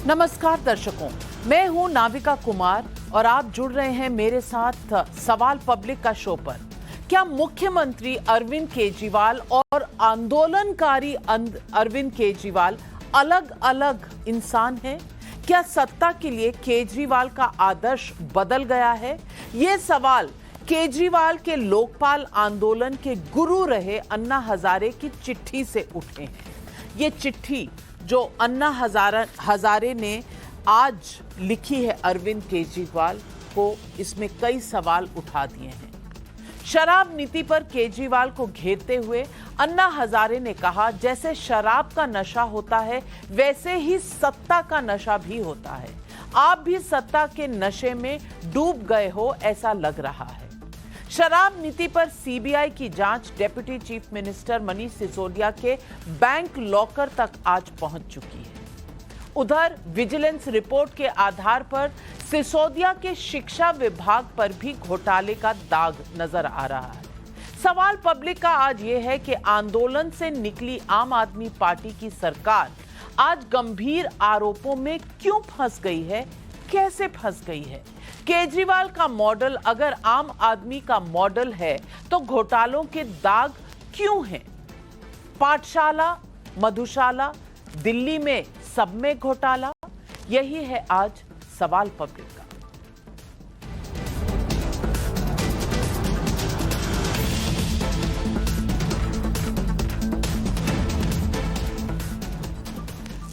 नमस्कार दर्शकों, मैं हूं नाविका कुमार और आप जुड़ रहे हैं मेरे साथ सवाल पब्लिक का शो पर। क्या मुख्यमंत्री अरविंद केजरीवाल और आंदोलनकारी अरविंद केजरीवाल अलग अलग इंसान हैं? क्या सत्ता के लिए केजरीवाल का आदर्श बदल गया है? ये सवाल केजरीवाल के लोकपाल आंदोलन के गुरु रहे अन्ना हजारे की चिट्ठी से उठे हैं। ये चिट्ठी जो अन्ना हजारे ने आज लिखी है अरविंद केजरीवाल को, इसमें कई सवाल उठा दिए हैं। शराब नीति पर केजरीवाल को घेरते हुए अन्ना हजारे ने कहा, जैसे शराब का नशा होता है वैसे ही सत्ता का नशा भी होता है। आप भी सत्ता के नशे में डूब गए हो ऐसा लग रहा है। शराब नीति पर सीबीआई की जांच deputy chief minister Manish Sisodia के बैंक लॉकर तक आज पहुंच चुकी है। उधर विजिलेंस रिपोर्ट के आधार पर सिसोदिया के शिक्षा विभाग पर भी घोटाले का दाग नजर आ रहा है। सवाल पब्लिक का आज यह है कि आंदोलन से निकली आम आदमी पार्टी की सरकार आज गंभीर आरोपों में क्यों फंस गई है, कैसे फंस गई है? केजरीवाल का मॉडल अगर आम आदमी का मॉडल है तो घोटालों के दाग क्यों हैं? पाठशाला, मधुशाला, दिल्ली में सब में घोटाला, यही है आज सवाल पब्लिक का।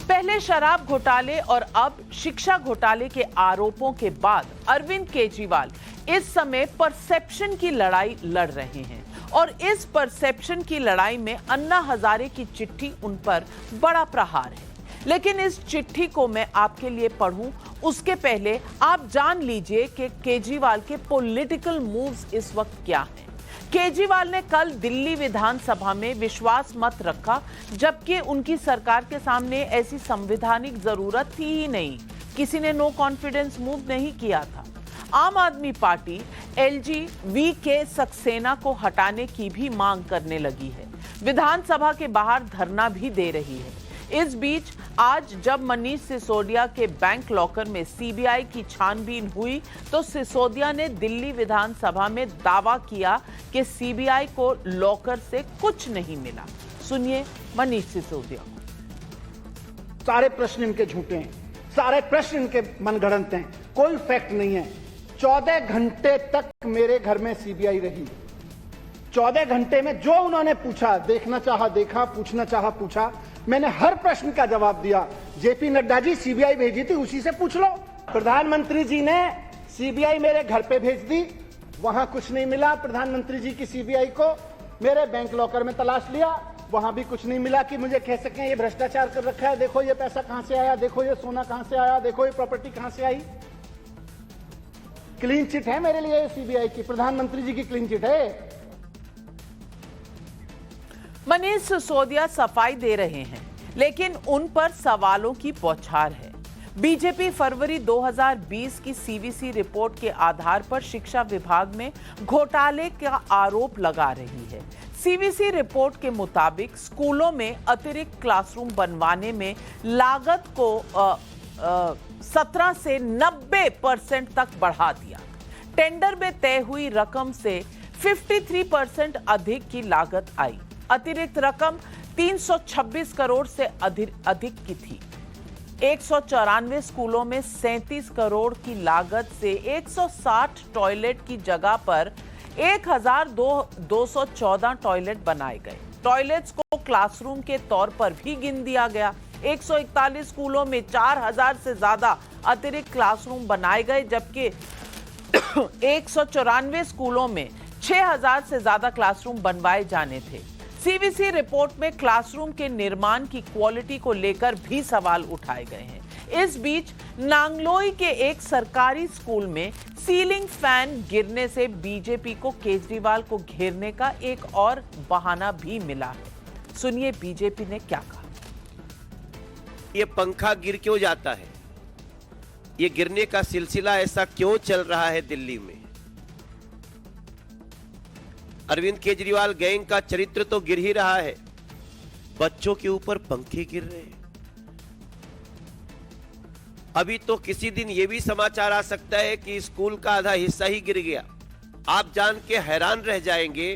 पहले शराब घोटाले और अब शिक्षा घोटाले के आरोपों के बाद अरविंद केजरीवाल इस समय परसेप्शन की लड़ाई लड़ रहे हैं और इस परसेप्शन की लड़ाई में अन्ना हजारे की चिट्ठी उन पर बड़ा प्रहार है। लेकिन इस चिट्ठी को मैं आपके लिए पढ़ूं उसके पहले आप जान लीजिए कि केजरीवाल के पॉलिटिकल मूव्स इस वक्त क्या हैं। केजरीवाल ने कल दिल्ली विधानसभा में विश्वास मत रखा, जबकि उनकी सरकार के सामने ऐसी संवैधानिक जरूरत थी ही नहीं। किसी ने नो कॉन्फिडेंस मूव नहीं किया था। आम आदमी पार्टी एलजी वी.के. सक्सेना को हटाने की भी मांग करने लगी है। विधानसभा के बाहर धरना भी दे रही है। इस बीच आज जब मनीष सिसोदिया के बैंक लॉकर में सीबीआई की छानबीन हुई तो सिसोदिया ने दिल्ली विधानसभा में दावा किया कि सीबीआई को लॉकर से कुछ नहीं मिला। सुनिए मनीष सिसोदिया। सारे प्रश्न इनके झूठे हैं, सारे प्रश्न इनके मनगढ़ंत हैं, कोई फैक्ट नहीं है। 14 घंटे तक मेरे घर में सीबीआई रही। 14 घंटे में जो उन्होंने पूछा, देखना चाहा देखा, पूछना चाहा पूछा, मैंने हर प्रश्न का जवाब दिया। जेपी नड्डा जी सीबीआई भेजी थी, उसी से पूछ लो। प्रधानमंत्री जी ने सीबीआई मेरे घर पे भेज दी, वहां कुछ नहीं मिला। प्रधानमंत्री जी की सीबीआई को मेरे बैंक लॉकर में तलाश लिया, वहां भी कुछ नहीं मिला कि मुझे कह सकें ये भ्रष्टाचार कर रखा है, देखो ये पैसा कहां से आया, देखो ये सोना कहां से आया, देखो ये प्रॉपर्टी कहां से आई। क्लीन चिट है मेरे लिए सीबीआई की, प्रधानमंत्री जी की क्लीन चिट है। मनीष सिसोदिया सफाई दे रहे हैं, लेकिन उन पर सवालों की बौछार है। बीजेपी फरवरी 2020 की सीवीसी रिपोर्ट के आधार पर शिक्षा विभाग में घोटाले का आरोप लगा रही है। सीवीसी रिपोर्ट के मुताबिक स्कूलों में अतिरिक्त क्लासरूम बनवाने में लागत को 17 से 90% तक बढ़ा दिया। टेंडर में तय हुई रकम से 53% अधिक की लागत आई। अतिरिक्त रकम 326 करोड़ से अधिक की थी। 194 स्कूलों में 37 करोड़ की लागत से 160 टॉयलेट की जगह पर 1214 टॉयलेट बनाए गए। टॉयलेट्स को क्लासरूम के तौर पर भी गिन दिया गया। 141 स्कूलों में 4000 से ज्यादा अतिरिक्त क्लासरूम बनाए गए, जबकि 194 स्कूलों में 6000 से ज्यादा क्लासरूम बनवाए जाने थे। सीवीसी रिपोर्ट में क्लासरूम के निर्माण की क्वालिटी को लेकर भी सवाल उठाए गए हैं। इस बीच नांगलोई के एक सरकारी स्कूल में सीलिंग फैन गिरने से बीजेपी को केजरीवाल को घेरने का एक और बहाना भी मिला है। सुनिए बीजेपी ने क्या कहा। ये पंखा गिर क्यों जाता है? ये गिरने का सिलसिला ऐसा क्यों चल रहा है दिल्ली में? अरविंद केजरीवाल गैंग का चरित्र तो गिर ही रहा है, बच्चों के ऊपर पंखे गिर रहे हैं। अभी तो किसी दिन ये भी समाचार आ सकता है कि स्कूल का आधा हिस्सा ही गिर गया। आप जान के हैरान रह जाएंगे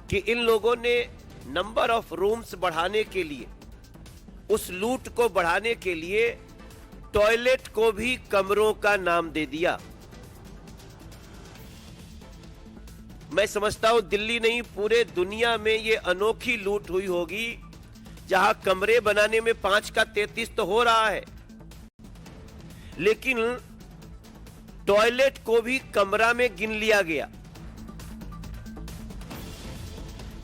कि इन लोगों ने नंबर ऑफ रूम्स बढ़ाने के लिए, उस लूट को बढ़ाने के लिए टॉयलेट को भी कमरों का नाम दे दिया। मैं समझता हूं दिल्ली नहीं पूरे दुनिया में ये अनोखी लूट हुई होगी जहां कमरे बनाने में 5 का 33 तो हो रहा है, लेकिन टॉयलेट को भी कमरा में गिन लिया गया।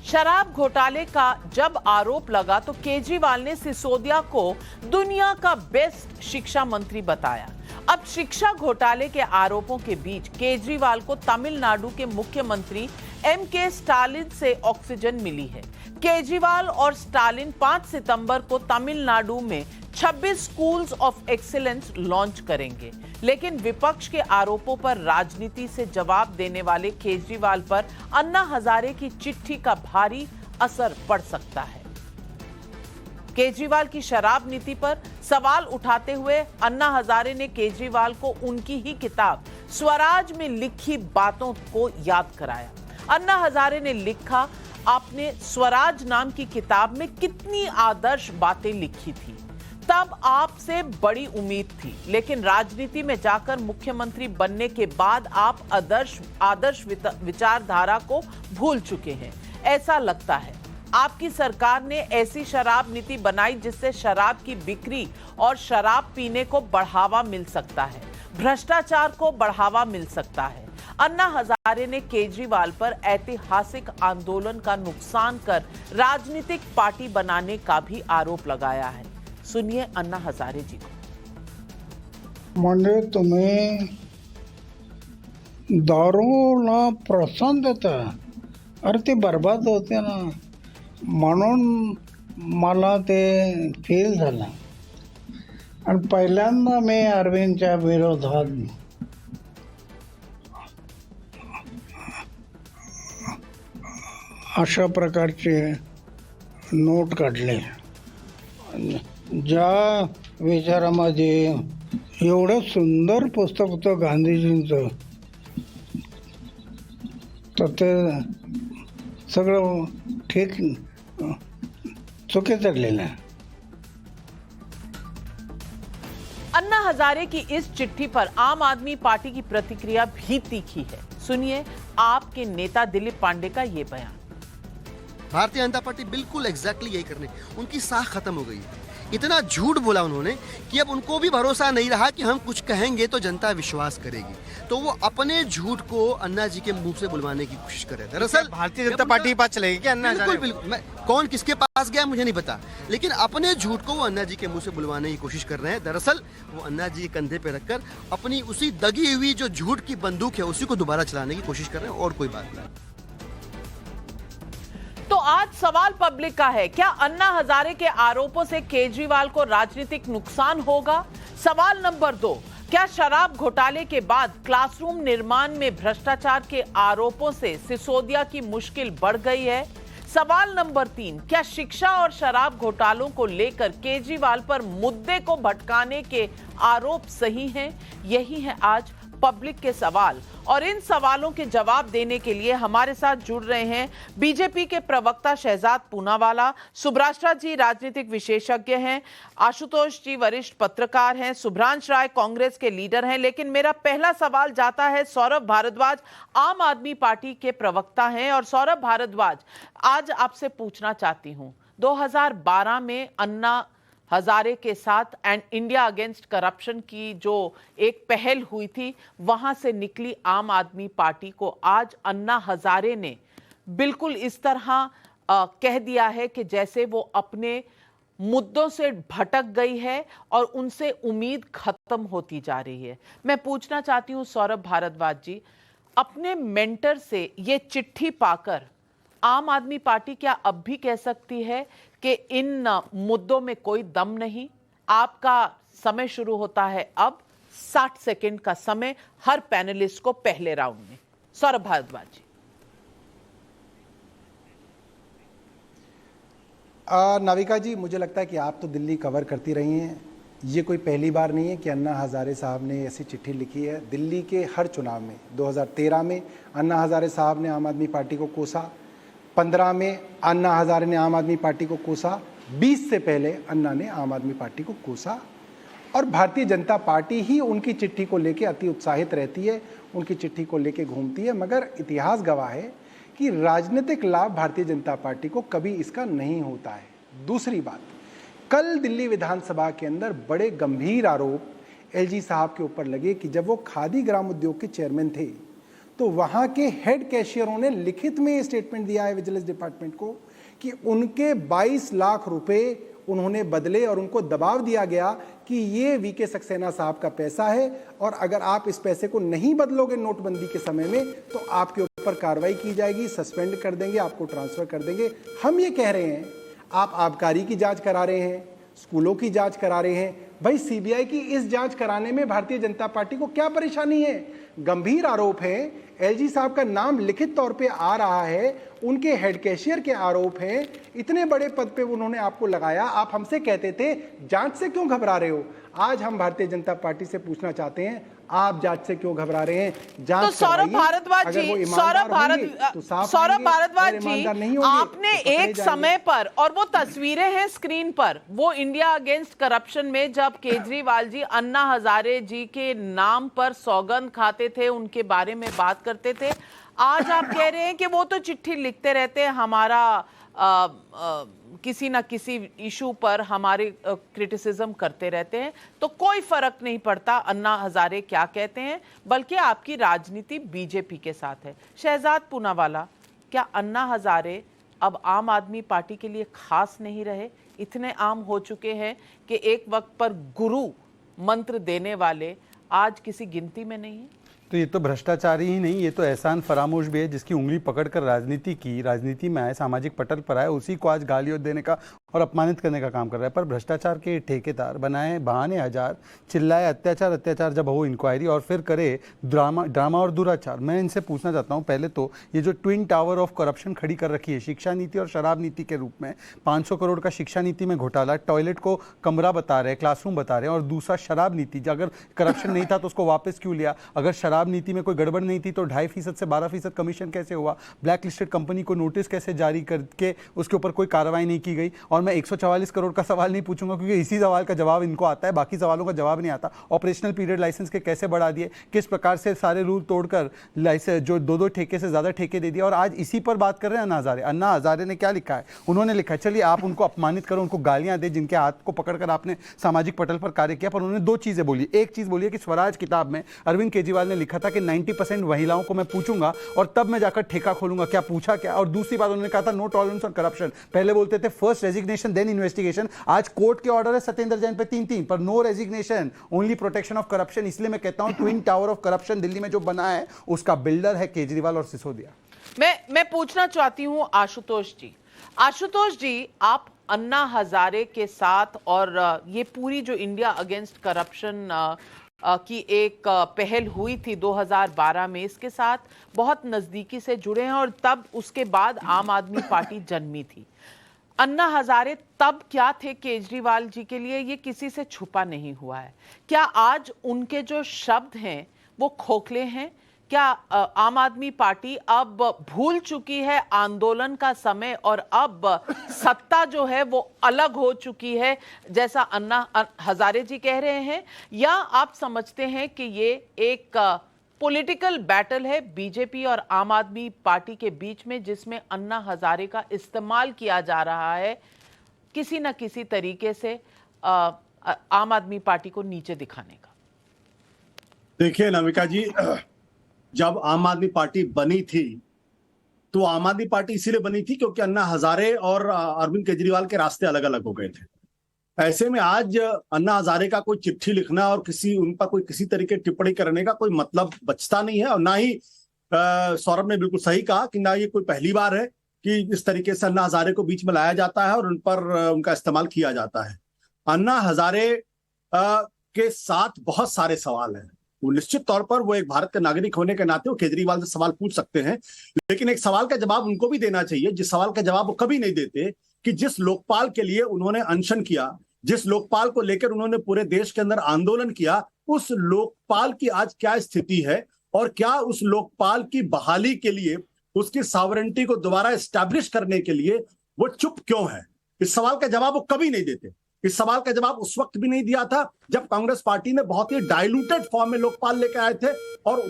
शराब घोटाले का जब आरोप लगा तो केजरीवाल ने सिसोदिया को दुनिया का बेस्ट शिक्षा मंत्री बताया। अब शिक्षा घोटाले के आरोपों के बीच केजरीवाल को तमिलनाडु के मुख्यमंत्री एम.के. स्टालिन से ऑक्सीजन मिली है। केजरीवाल और स्टालिन 5 सितंबर को तमिलनाडु में 26 स्कूल्स ऑफ एक्सीलेंस लॉन्च करेंगे, लेकिन विपक्ष के आरोपों पर राजनीति से जवाब देने वाले केजरीवाल पर अन्ना हजारे की चिट्ठी का भारी असर पड़ सकता है। केजरीवाल की शराब नीति पर सवाल उठाते हुए अन्ना हजारे ने केजरीवाल को उनकी ही किताब स्वराज में लिखी बातों को याद कराया। अन्ना हजारे ने लिखा, आपने स्वराज नाम की किताब में कितनी आदर्श बातें लिखी थी, तब आपसे बड़ी उम्मीद थी, लेकिन राजनीति में जाकर मुख्यमंत्री बनने के बाद आप आदर्श विचारधारा को भूल चुके हैं। ऐसा लगता है आपकी सरकार ने ऐसी शराब नीति बनाई जिससे शराब की बिक्री और शराब पीने को बढ़ावा मिल सकता है, भ्रष्टाचार को बढ़ावा मिल सकता है। अन्ना हजारे ने केजरीवाल पर ऐतिहासिक आंदोलन का नुकसान कर राजनीतिक पार्टी बनाने का भी आरोप लगाया है। सुनिए अन्ना हजारे जी को। म्हणजे तुम्ही दारूला प्रोत्साहन देता, अरे ते बर्बाद होते ना, म्हणून मला ते फील झालं आणि पहिल्यांदा मी अरविंदच्या विरोधात अशा प्रकारचे नोट काढले, ज्या विचारामध्ये एवढं सुंदर पुस्तक होतं गांधीजींचं, तर ते सगळं ठीक चुकीचं ठरलेलं आहे। अन्ना हजारे की इस चिट्ठी पर आम आदमी पार्टी की प्रतिक्रिया भी तीखी है। सुनिए आपके नेता दिलीप पांडे का ये बयान। भारतीय जनता पार्टी बिल्कुल एग्जैक्टली यही करने, उनकी साख खत्म हो गई है। इतना झूठ बोला उन्होंने कि अब उनको भी भरोसा नहीं रहा कि हम कुछ कहेंगे तो जनता विश्वास करेगी, तो वो अपने झूठ को अन्ना जी के मुंह से बुलवाने की कोशिश कर रहे थे। दरअसल भारतीय जनता पार्टी के पास चलेगी क्या अन्ना हजारे? बिल्कुल मैं कौन किसके पास गया मुझे नहीं पता, लेकिन अपने झूठ को वो अन्ना जी के मुंह से बुलवाने की कोशिश कर रहे हैं। दरअसल वो अन्ना जी के कंधे पे रखकर अपनी उसी दगी हुई जो झूठ की बंदूक है उसी को दोबारा चलाने की कोशिश कर रहे हैं, और कोई बात नहीं। तो आज सवाल पब्लिक का है, क्या अन्ना हजारे के आरोपों से केजरीवाल को राजनीतिक नुकसान होगा? सवाल नंबर 2, क्या शराब घोटाले के बाद क्लासरूम निर्माण में भ्रष्टाचार के आरोपों से सिसोदिया की मुश्किल बढ़ गई है? सवाल नंबर 3, क्या शिक्षा और शराब घोटालों को लेकर केजरीवाल पर मुद्दे को भटकाने के आरोप सही हैं? यही है आज पब्लिक के सवाल, और इन सवालों के जवाब देने के लिए हमारे साथ जुड़ रहे हैं बीजेपी के प्रवक्ता शहजाद पूनावाला, सुब्राष्ट्रा जी राजनीतिक विशेषज्ञ हैं, आशुतोष जी वरिष्ठ पत्रकार हैं, सुभ्रांश राय कांग्रेस के लीडर हैं। लेकिन मेरा पहला सवाल जाता है सौरभ भारद्वाज, आम आदमी पार्टी के प्रवक्ता हैं। और सौरभ भारद्वाज, आज आपसे पूछना चाहती हूं, 2012 में अन्ना हजारे के साथ एंड इंडिया अगेंस्ट करप्शन की जो एक पहल हुई थी, वहां से निकली आम आदमी पार्टी को आज अन्ना हजारे ने बिल्कुल इस तरह कह दिया है कि जैसे वो अपने मुद्दों से भटक गई है और उनसे उम्मीद खत्म होती जा रही है। मैं पूछना चाहती हूं सौरभ भारद्वाज जी, अपने मेंटर से ये चिट्ठी पाकर आम आदमी पार्टी क्या अब भी कह सकती है कि इन मुद्दों में कोई दम नहीं? आपका समय शुरू होता है अब, 60 सेकंड का समय हर पैनलिस्ट को पहले राउंड में। सौरभ भारद्वाज जी। नाविका जी, मुझे लगता है कि आप तो दिल्ली कवर करती रही हैं, ये कोई पहली बार नहीं है कि अन्ना हज़ारे साहब ने ऐसी चिट्ठी लिखी है। दिल्ली के हर चुनाव में 2013 में अन्ना हज़ारे साहब ने आम आदमी पार्टी को कोसा, 15 में अन्ना हज़ारे ने आम आदमी पार्टी को कोसा, 20 से पहले अन्ना ने आम आदमी पार्टी को कोसा, और भारतीय जनता पार्टी ही उनकी चिट्ठी को लेके अति उत्साहित रहती है, उनकी चिट्ठी को लेके घूमती है। मगर इतिहास गवाह है कि राजनीतिक लाभ भारतीय जनता पार्टी को कभी इसका नहीं होता है। दूसरी बात, कल दिल्ली विधानसभा के अंदर बड़े गंभीर आरोप एलजी साहब के ऊपर लगे कि जब वो खादी ग्राम उद्योग के चेयरमैन थे तो वहां के हेड कैशियरों ने लिखित में स्टेटमेंट दिया है विजिलेंस डिपार्टमेंट को कि उनके 22 लाख रुपए उन्होंने बदले और उनको दबाव दिया गया कि ये वीके सक्सेना साहब का पैसा है और अगर आप इस पैसे को नहीं बदलोगे नोटबंदी के समय में तो आपके ऊपर कार्रवाई की जाएगी, सस्पेंड कर देंगे, आपको ट्रांसफर कर देंगे। हम ये कह रहे हैं, आप आबकारी की जांच करा रहे हैं, स्कूलों की जांच करा रहे हैं, भाई सीबीआई की इस जांच कराने में भारतीय जनता पार्टी को क्या परेशानी है? गंभीर आरोप है, एलजी साहब का नाम लिखित तौर पे आ रहा है, उनके हेड कैशियर के आरोप हैं, इतने बड़े पद पे उन्होंने आपको लगाया, आप हमसे कहते थे जांच से क्यों घबरा रहे हो? आज हम भारतीय जनता पार्टी से पूछना चाहते हैं, आप जांच से क्यों घबरा रहे हैं? जांच तो सौरभ भारद्वाज जी, सौरभ भारद्वाज जी, आपने एक समय पर, और वो तस्वीरें हैं स्क्रीन पर, वो इंडिया अगेंस्ट करप्शन में जब केजरीवाल जी अन्ना हजारे जी के नाम पर सौगंध खाते थे, उनके बारे में बात करते थे। आज आप कह रहे हैं कि वो तो चिट्ठी लिखते रहते हैं, हमारा किसी ना किसी इशू पर हमारे क्रिटिसिज्म करते रहते हैं, तो कोई फर्क नहीं पड़ता अन्ना हजारे क्या कहते हैं, बल्कि आपकी राजनीति बीजेपी के साथ है। शहजाद पूनावाला, क्या अन्ना हजारे अब आम आदमी पार्टी के लिए खास नहीं रहे? इतने आम हो चुके हैं कि एक वक्त पर गुरु मंत्र देने वाले आज किसी गिनती में नहीं है। तो ये तो भ्रष्टाचारी ही नहीं, ये तो एहसान फरामोश भी है, जिसकी उंगली पकड़कर राजनीति में आए, सामाजिक पटल पर आए, उसी को आज गालियां देने का और अपमानित करने का काम कर रहा है। पर भ्रष्टाचार के ठेकेदार बनाए बहाने हजार, चिल्लाए अत्याचार जब हो इंक्वायरी और फिर करे ड्रामा और दुराचार। मैं इनसे पूछना चाहता हूँ, पहले तो ये जो ट्विन टावर ऑफ करप्शन खड़ी कर रखी है शिक्षा नीति और शराब नीति के रूप में, 500 करोड़ का शिक्षा नीति में घोटाला, टॉयलेट को कमरा बता रहे, क्लासरूम बता रहे हैं, और दूसरा शराब नीति, अगर करप्शन नहीं था तो उसको वापस क्यों लिया? अगर शराब नीति में कोई गड़बड़ नहीं थी तो 2.5% से 12% कमीशन कैसे हुआ? ब्लैक लिस्टेड कंपनी को नोटिस कैसे जारी करके उसके ऊपर कोई कार्रवाई नहीं की गई? और मैं 144 करोड़ का सवाल नहीं पूछूंगा क्योंकि इसी सवाल का जवाब इनको आता है, बाकी सवालों का जवाब नहीं आता। ऑपरेशनल पीरियड लाइसेंस के कैसे बढ़ा दिए, किस प्रकार से सारे रूल तोड़कर लाइसेंस जो 2 ठेके से ज्यादा ठेके दे दिया, और आज इसी पर बात कर रहे हैं अन्ना हजारे। अन्ना हजारे ने क्या लिखा है? उन्होंने लिखा है, चलिए आप उनको अपमानित करो, उनको गालियां दे, जिनके हाथ को पकड़कर आपने सामाजिक पटल पर कार्य किया, पर उन्होंने 2 चीजें बोली। एक चीज बोली कि स्वराज किताब में अरविंद केजरीवाल ने लिखा था कि 90% महिलाओं को मैं पूछूंगा और तब मैं जाकर ठेका खोलूंगा। क्या पूछा क्या? और दूसरी बात उन्होंने कहा था नो टॉलरेंस ऑन करप्शन। पहले बोलते थे फर्स्ट रेजिग्नेशन देन इन्वेस्टिगेशन, आज कोर्ट के ऑर्डर है सत्येंद्र जैन पे 3-3 पर no resignation, only protection of corruption. इसलिए मैं कहता हूं twin tower of corruption Delhi में जो बना है उसका बिल्डर है केजरीवाल और सिसोदिया। मैं पूछना चाहती हूं आशुतोष जी, आप अन्ना हजारे के साथ और ये पूरी जो इंडिया अगेंस्ट करप्शन की एक पहल हुई थी 2012 में, इसके साथ बहुत नजदीकी से जुड़े हैं और तब उसके बाद आम आदमी पार्टी जन्मी थी। अन्ना हजारे तब क्या थे केजरीवाल जी के लिए, ये किसी से छुपा नहीं हुआ है। क्या आज उनके जो शब्द हैं वो खोखले हैं? क्या आम आदमी पार्टी अब भूल चुकी है आंदोलन का समय और अब सत्ता जो है वो अलग हो चुकी है, जैसा अन्ना हजारे जी कह रहे हैं? या आप समझते हैं कि ये एक पॉलिटिकल बैटल है बीजेपी और आम आदमी पार्टी के बीच में, जिसमें अन्ना हजारे का इस्तेमाल किया जा रहा है किसी न किसी तरीके से आम आदमी पार्टी को नीचे दिखाने का? देखिए नमिका जी, जब आम आदमी पार्टी बनी थी तो आम आदमी पार्टी इसीलिए बनी थी क्योंकि अन्ना हजारे और अरविंद केजरीवाल के रास्ते अलग अलग हो गए थे। ऐसे में आज अन्ना हजारे का कोई चिट्ठी लिखना और उन पर कोई किसी तरीके टिप्पणी करने का कोई मतलब बचता नहीं है। और ना ही सौरभ ने बिल्कुल सही कहा कि ना ये कोई पहली बार है कि इस तरीके से अन्ना हजारे को बीच में लाया जाता है और उन पर उनका इस्तेमाल किया जाता है। अन्ना हजारे के साथ बहुत सारे सवाल हैं। वो निश्चित तौर पर वो एक भारत के नागरिक होने के नाते वो केजरीवाल से सवाल पूछ सकते हैं, लेकिन एक सवाल का जवाब उनको भी देना चाहिए, जिस सवाल का जवाब वो कभी नहीं देते, कि जिस लोकपाल के लिए उन्होंने अनशन किया, जिस लोकपाल को लेकर उन्होंने पूरे देश के अंदर आंदोलन किया, उस लोकपाल की आज क्या स्थिति है और क्या उस लोकपाल की बहाली के लिए, उसकी सॉवरेंटी को दोबारा एस्टैब्लिश करने के लिए वो चुप क्यों है? इस सवाल का जवाब वो कभी नहीं देते। इस सवाल का जवाब उस वक्त भी नहीं दिया था जब कांग्रेस पार्टी ने बहुत ही डाइल्यूटेड फॉर्म में लोकपाल लेकर आए थे, और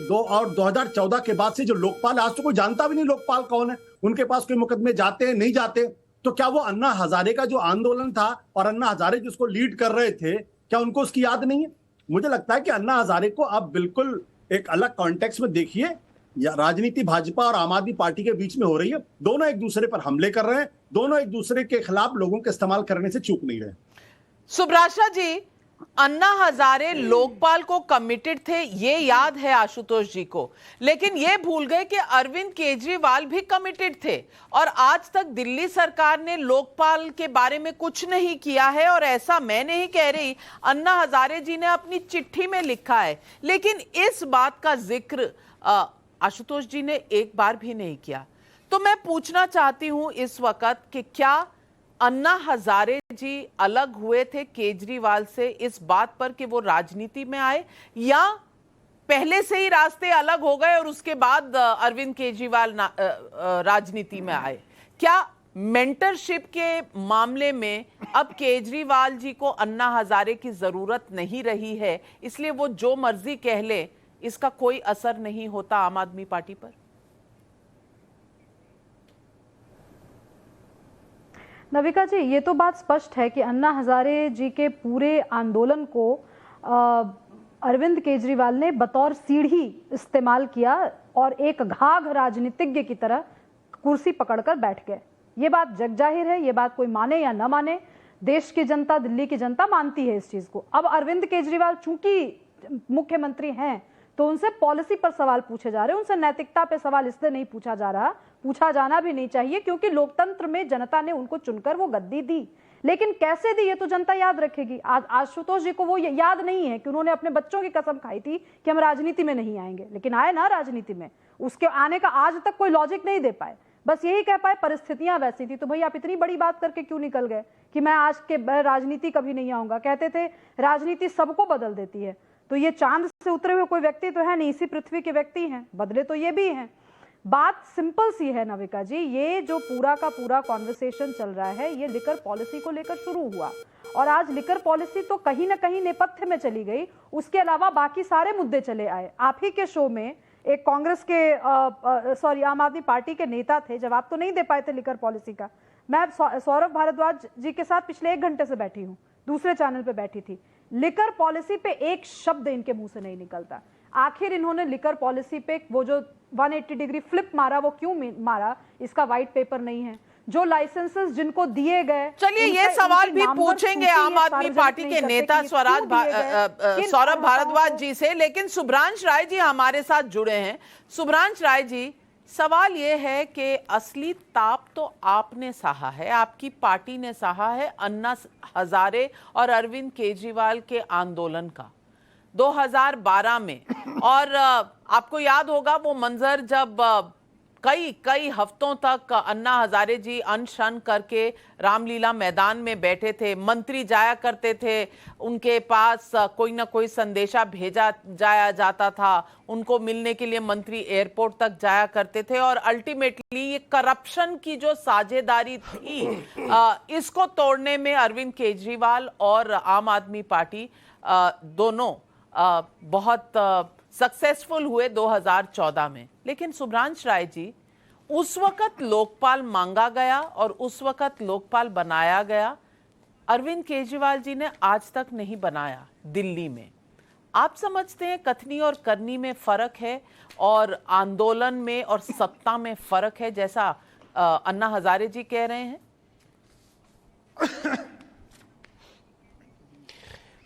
2014 के बाद से जो लोकपाल, आज तो कोई जानता भी नहीं लोकपाल कौन है, उनके पास कोई मुकदमे जाते हैं नहीं जाते। तो क्या वो अन्ना हजारे का जो आंदोलन था और अन्ना हजारे जिसको लीड कर रहे थे, क्या उनको उसकी याद नहीं है? मुझे लगता है कि अन्ना हजारे को आप बिल्कुल एक अलग कॉन्टेक्स्ट में देखिए। राजनीति भाजपा और आम आदमी पार्टी के बीच में हो रही है, दोनों एक दूसरे पर हमले कर रहे हैं, दोनों एक दूसरे के खिलाफ लोगों के इस्तेमाल करने से चूक नहीं रहे। सुब्राशा जी, अन्ना हजारे लोकपाल को कमिटेड थे, ये याद है आशुतोष जी को, लेकिन ये भूल गए कि अरविंद केजरीवाल भी कमिटेड थे और आज तक दिल्ली सरकार ने लोकपाल के बारे में कुछ नहीं किया है। और ऐसा मैं नहीं कह रही, अन्ना हजारे जी ने अपनी चिट्ठी में लिखा है, लेकिन इस बात का जिक्र आशुतोष जी ने एक बार भी नहीं किया। तो मैं पूछना चाहती हूं इस वक्त कि क्या अन्ना हजारे जी अलग हुए थे केजरीवाल से इस बात पर कि वो राजनीति में आए, या पहले से ही रास्ते अलग हो गए और उसके बाद अरविंद केजरीवाल राजनीति में आए? क्या मेंटरशिप के मामले में अब केजरीवाल जी को अन्ना हजारे की जरूरत नहीं रही है, इसलिए वो जो मर्जी कह ले, इसका कोई असर नहीं होता आम आदमी पार्टी पर? नविका जी, ये तो बात स्पष्ट है कि अन्ना हजारे जी के पूरे आंदोलन को अरविंद केजरीवाल ने बतौर सीढ़ी इस्तेमाल किया और एक घाघ राजनीतिज्ञ की तरह कुर्सी पकड़कर बैठ गए। ये बात जग जाहिर है, ये बात कोई माने या न माने, देश की जनता, दिल्ली की जनता मानती है इस चीज को। अब अरविंद केजरीवाल चूंकि मुख्यमंत्री हैं तो उनसे पॉलिसी पर सवाल पूछे जा रहे हैं, उनसे नैतिकता पे सवाल इसलिए नहीं पूछा जा रहा, पूछा जाना भी नहीं चाहिए, क्योंकि लोकतंत्र में जनता ने उनको चुनकर वो गद्दी दी। लेकिन कैसे दी ये तो जनता याद रखेगी। आज आशुतोष जी को वो याद नहीं है कि उन्होंने अपने बच्चों की कसम खाई थी कि हम राजनीति में नहीं आएंगे, लेकिन आए ना राजनीति में। उसके आने का आज तक कोई लॉजिक नहीं दे पाए, बस यही कह पाए परिस्थितियां वैसी थी। तो भाई आप इतनी बड़ी बात करके क्यों निकल गए कि मैं आज के राजनीति कभी नहीं आऊंगा? कहते थे राजनीति सबको बदल देती है, तो ये चांद से उतरे हुए कोई व्यक्ति तो है नहीं, इसी पृथ्वी के व्यक्ति हैं, बदले तो ये भी हैं। बात सिंपल सी है नविका जी, ये जो पूरा का पूरा कॉन्वर्सेशन चल रहा है ये लिकर पॉलिसी को लेकर शुरू हुआ, और आज लिकर पॉलिसी तो कहीं ना कहीं नेपथ्य में चली गई, उसके अलावा बाकी सारे मुद्दे चले आए। आप ही के शो में एक कांग्रेस के आम आदमी पार्टी के नेता थे, जवाब तो नहीं दे पाए थे लिकर पॉलिसी का। मैं सौरभ भारद्वाज जी के साथ पिछले 1 घंटे से बैठी हूँ, दूसरे चैनल पे बैठी थी, लिकर पॉलिसी पे एक शब्द इनके मुंह से नहीं निकलता। आखिर इन्होंने लिकर पॉलिसी पे वो जो 180 डिग्री फ्लिप मारा, वो क्यों मारा? इसका व्हाइट पेपर नहीं है। जो लाइसेंसेस जिनको दिए गए, चलिए ये सवाल भी पूछेंगे आम आदमी पार्टी के नेता सौरभ भारद्वाज जी से, लेकिन सुभ्रांश राय जी हमारे साथ जुड़े हैं। सुभ्रांश राय जी, सवाल ये है कि असली ताप तो आपने सहा है, आपकी पार्टी ने सहा है अन्ना हजारे और अरविंद केजरीवाल के आंदोलन का 2012 में। और आपको याद होगा वो मंजर जब कई हफ्तों तक अन्ना हजारे जी अनशन करके रामलीला मैदान में बैठे थे, मंत्री जाया करते थे, उनके पास कोई ना कोई संदेशा भेजा जाया जाता था, उनको मिलने के लिए मंत्री एयरपोर्ट तक जाया करते थे, और अल्टीमेटली ये करप्शन की जो साझेदारी थी इसको तोड़ने में अरविंद केजरीवाल और आम आदमी पार्टी दोनों बहुत सक्सेसफुल हुए 2014 में। लेकिन सुभ्रांश राय जी, उस वक्त लोकपाल मांगा गया और उस वक्त लोकपाल बनाया गया, अरविंद केजरीवाल जी ने आज तक नहीं बनाया दिल्ली में। आप समझते हैं कथनी और करनी में फर्क है और आंदोलन में और सत्ता में फर्क है, जैसा अन्ना हजारे जी कह रहे हैं?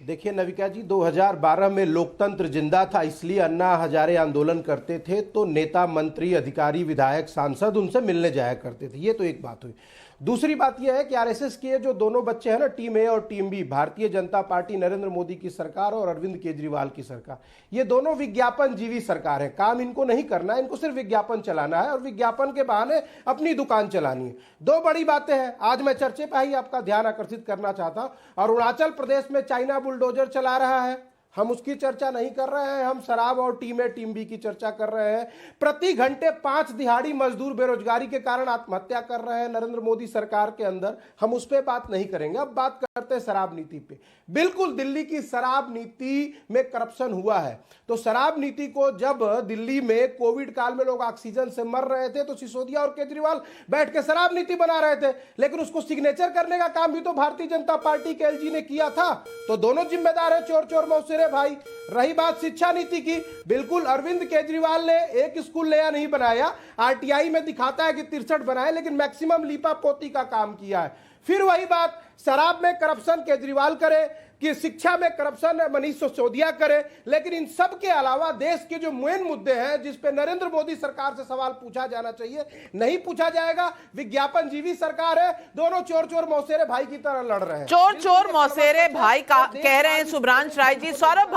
देखिए नविका जी, 2012 में लोकतंत्र जिंदा था, इसलिए अन्ना हजारे आंदोलन करते थे, तो नेता, मंत्री, अधिकारी, विधायक, सांसद उनसे मिलने जाया करते थे। ये तो एक बात हुई। दूसरी बात यह है कि आरएसएस के जो दोनों बच्चे हैं ना, टीम ए और team B, Bharatiya Janata party Narendra Modi की सरकार और अरविंद केजरीवाल की सरकार, ये दोनों विज्ञापन जीवी सरकार है। काम इनको नहीं करना है, इनको सिर्फ विज्ञापन चलाना है और विज्ञापन के बहाने अपनी दुकान चलानी है। दो बड़ी बातें हैं, आज मैं चर्चे पर ही आपका ध्यान आकर्षित करना चाहता हूं। अरुणाचल प्रदेश में चाइना बुलडोजर चला रहा है, हम उसकी चर्चा नहीं कर रहे हैं, हम शराब और टीम ए टीम बी की चर्चा कर रहे हैं। प्रति घंटे 5 दिहाड़ी मजदूर बेरोजगारी के कारण आत्महत्या कर रहे हैं नरेंद्र मोदी सरकार के अंदर, हम उस पर बात नहीं करेंगे। अब बात करते हैं शराब नीति पे। बिल्कुल दिल्ली की शराब नीति में करप्शन हुआ है। तो शराब नीति को जब दिल्ली में कोविड काल में लोग ऑक्सीजन से मर रहे थे तो सिसोदिया और केजरीवाल बैठ के शराब नीति बना रहे थे, लेकिन उसको सिग्नेचर करने का काम भी तो भारतीय जनता पार्टी के एलजी ने किया था। तो दोनों जिम्मेदार है, चोर चोर मौसेरे भाई। रही बात शिक्षा नीति की, बिल्कुल अरविंद केजरीवाल ने एक स्कूल नया नहीं बनाया, आरटीआई में दिखाता है कि 63 बनाए, लेकिन मैक्सिमम लीपा पोती का काम किया है। फिर वही बात, शराब में करप्शन केजरीवाल करे कि शिक्षा में करप्शन मनीष सिसोदिया करे, लेकिन इन सब के अलावा देश के जो मेन मुद्दे हैं जिस पे नरेंद्र मोदी सरकार से सवाल पूछा जाना चाहिए, नहीं पूछा जाएगा। विज्ञापन जीवी सरकार है, दोनों चोर चोर मौसेरे भाई की तरह लड़ रहे हैं। चोर चोर मौसेरे भाई का कह रहे हैं सुभ्रांश राय जी। सौरभ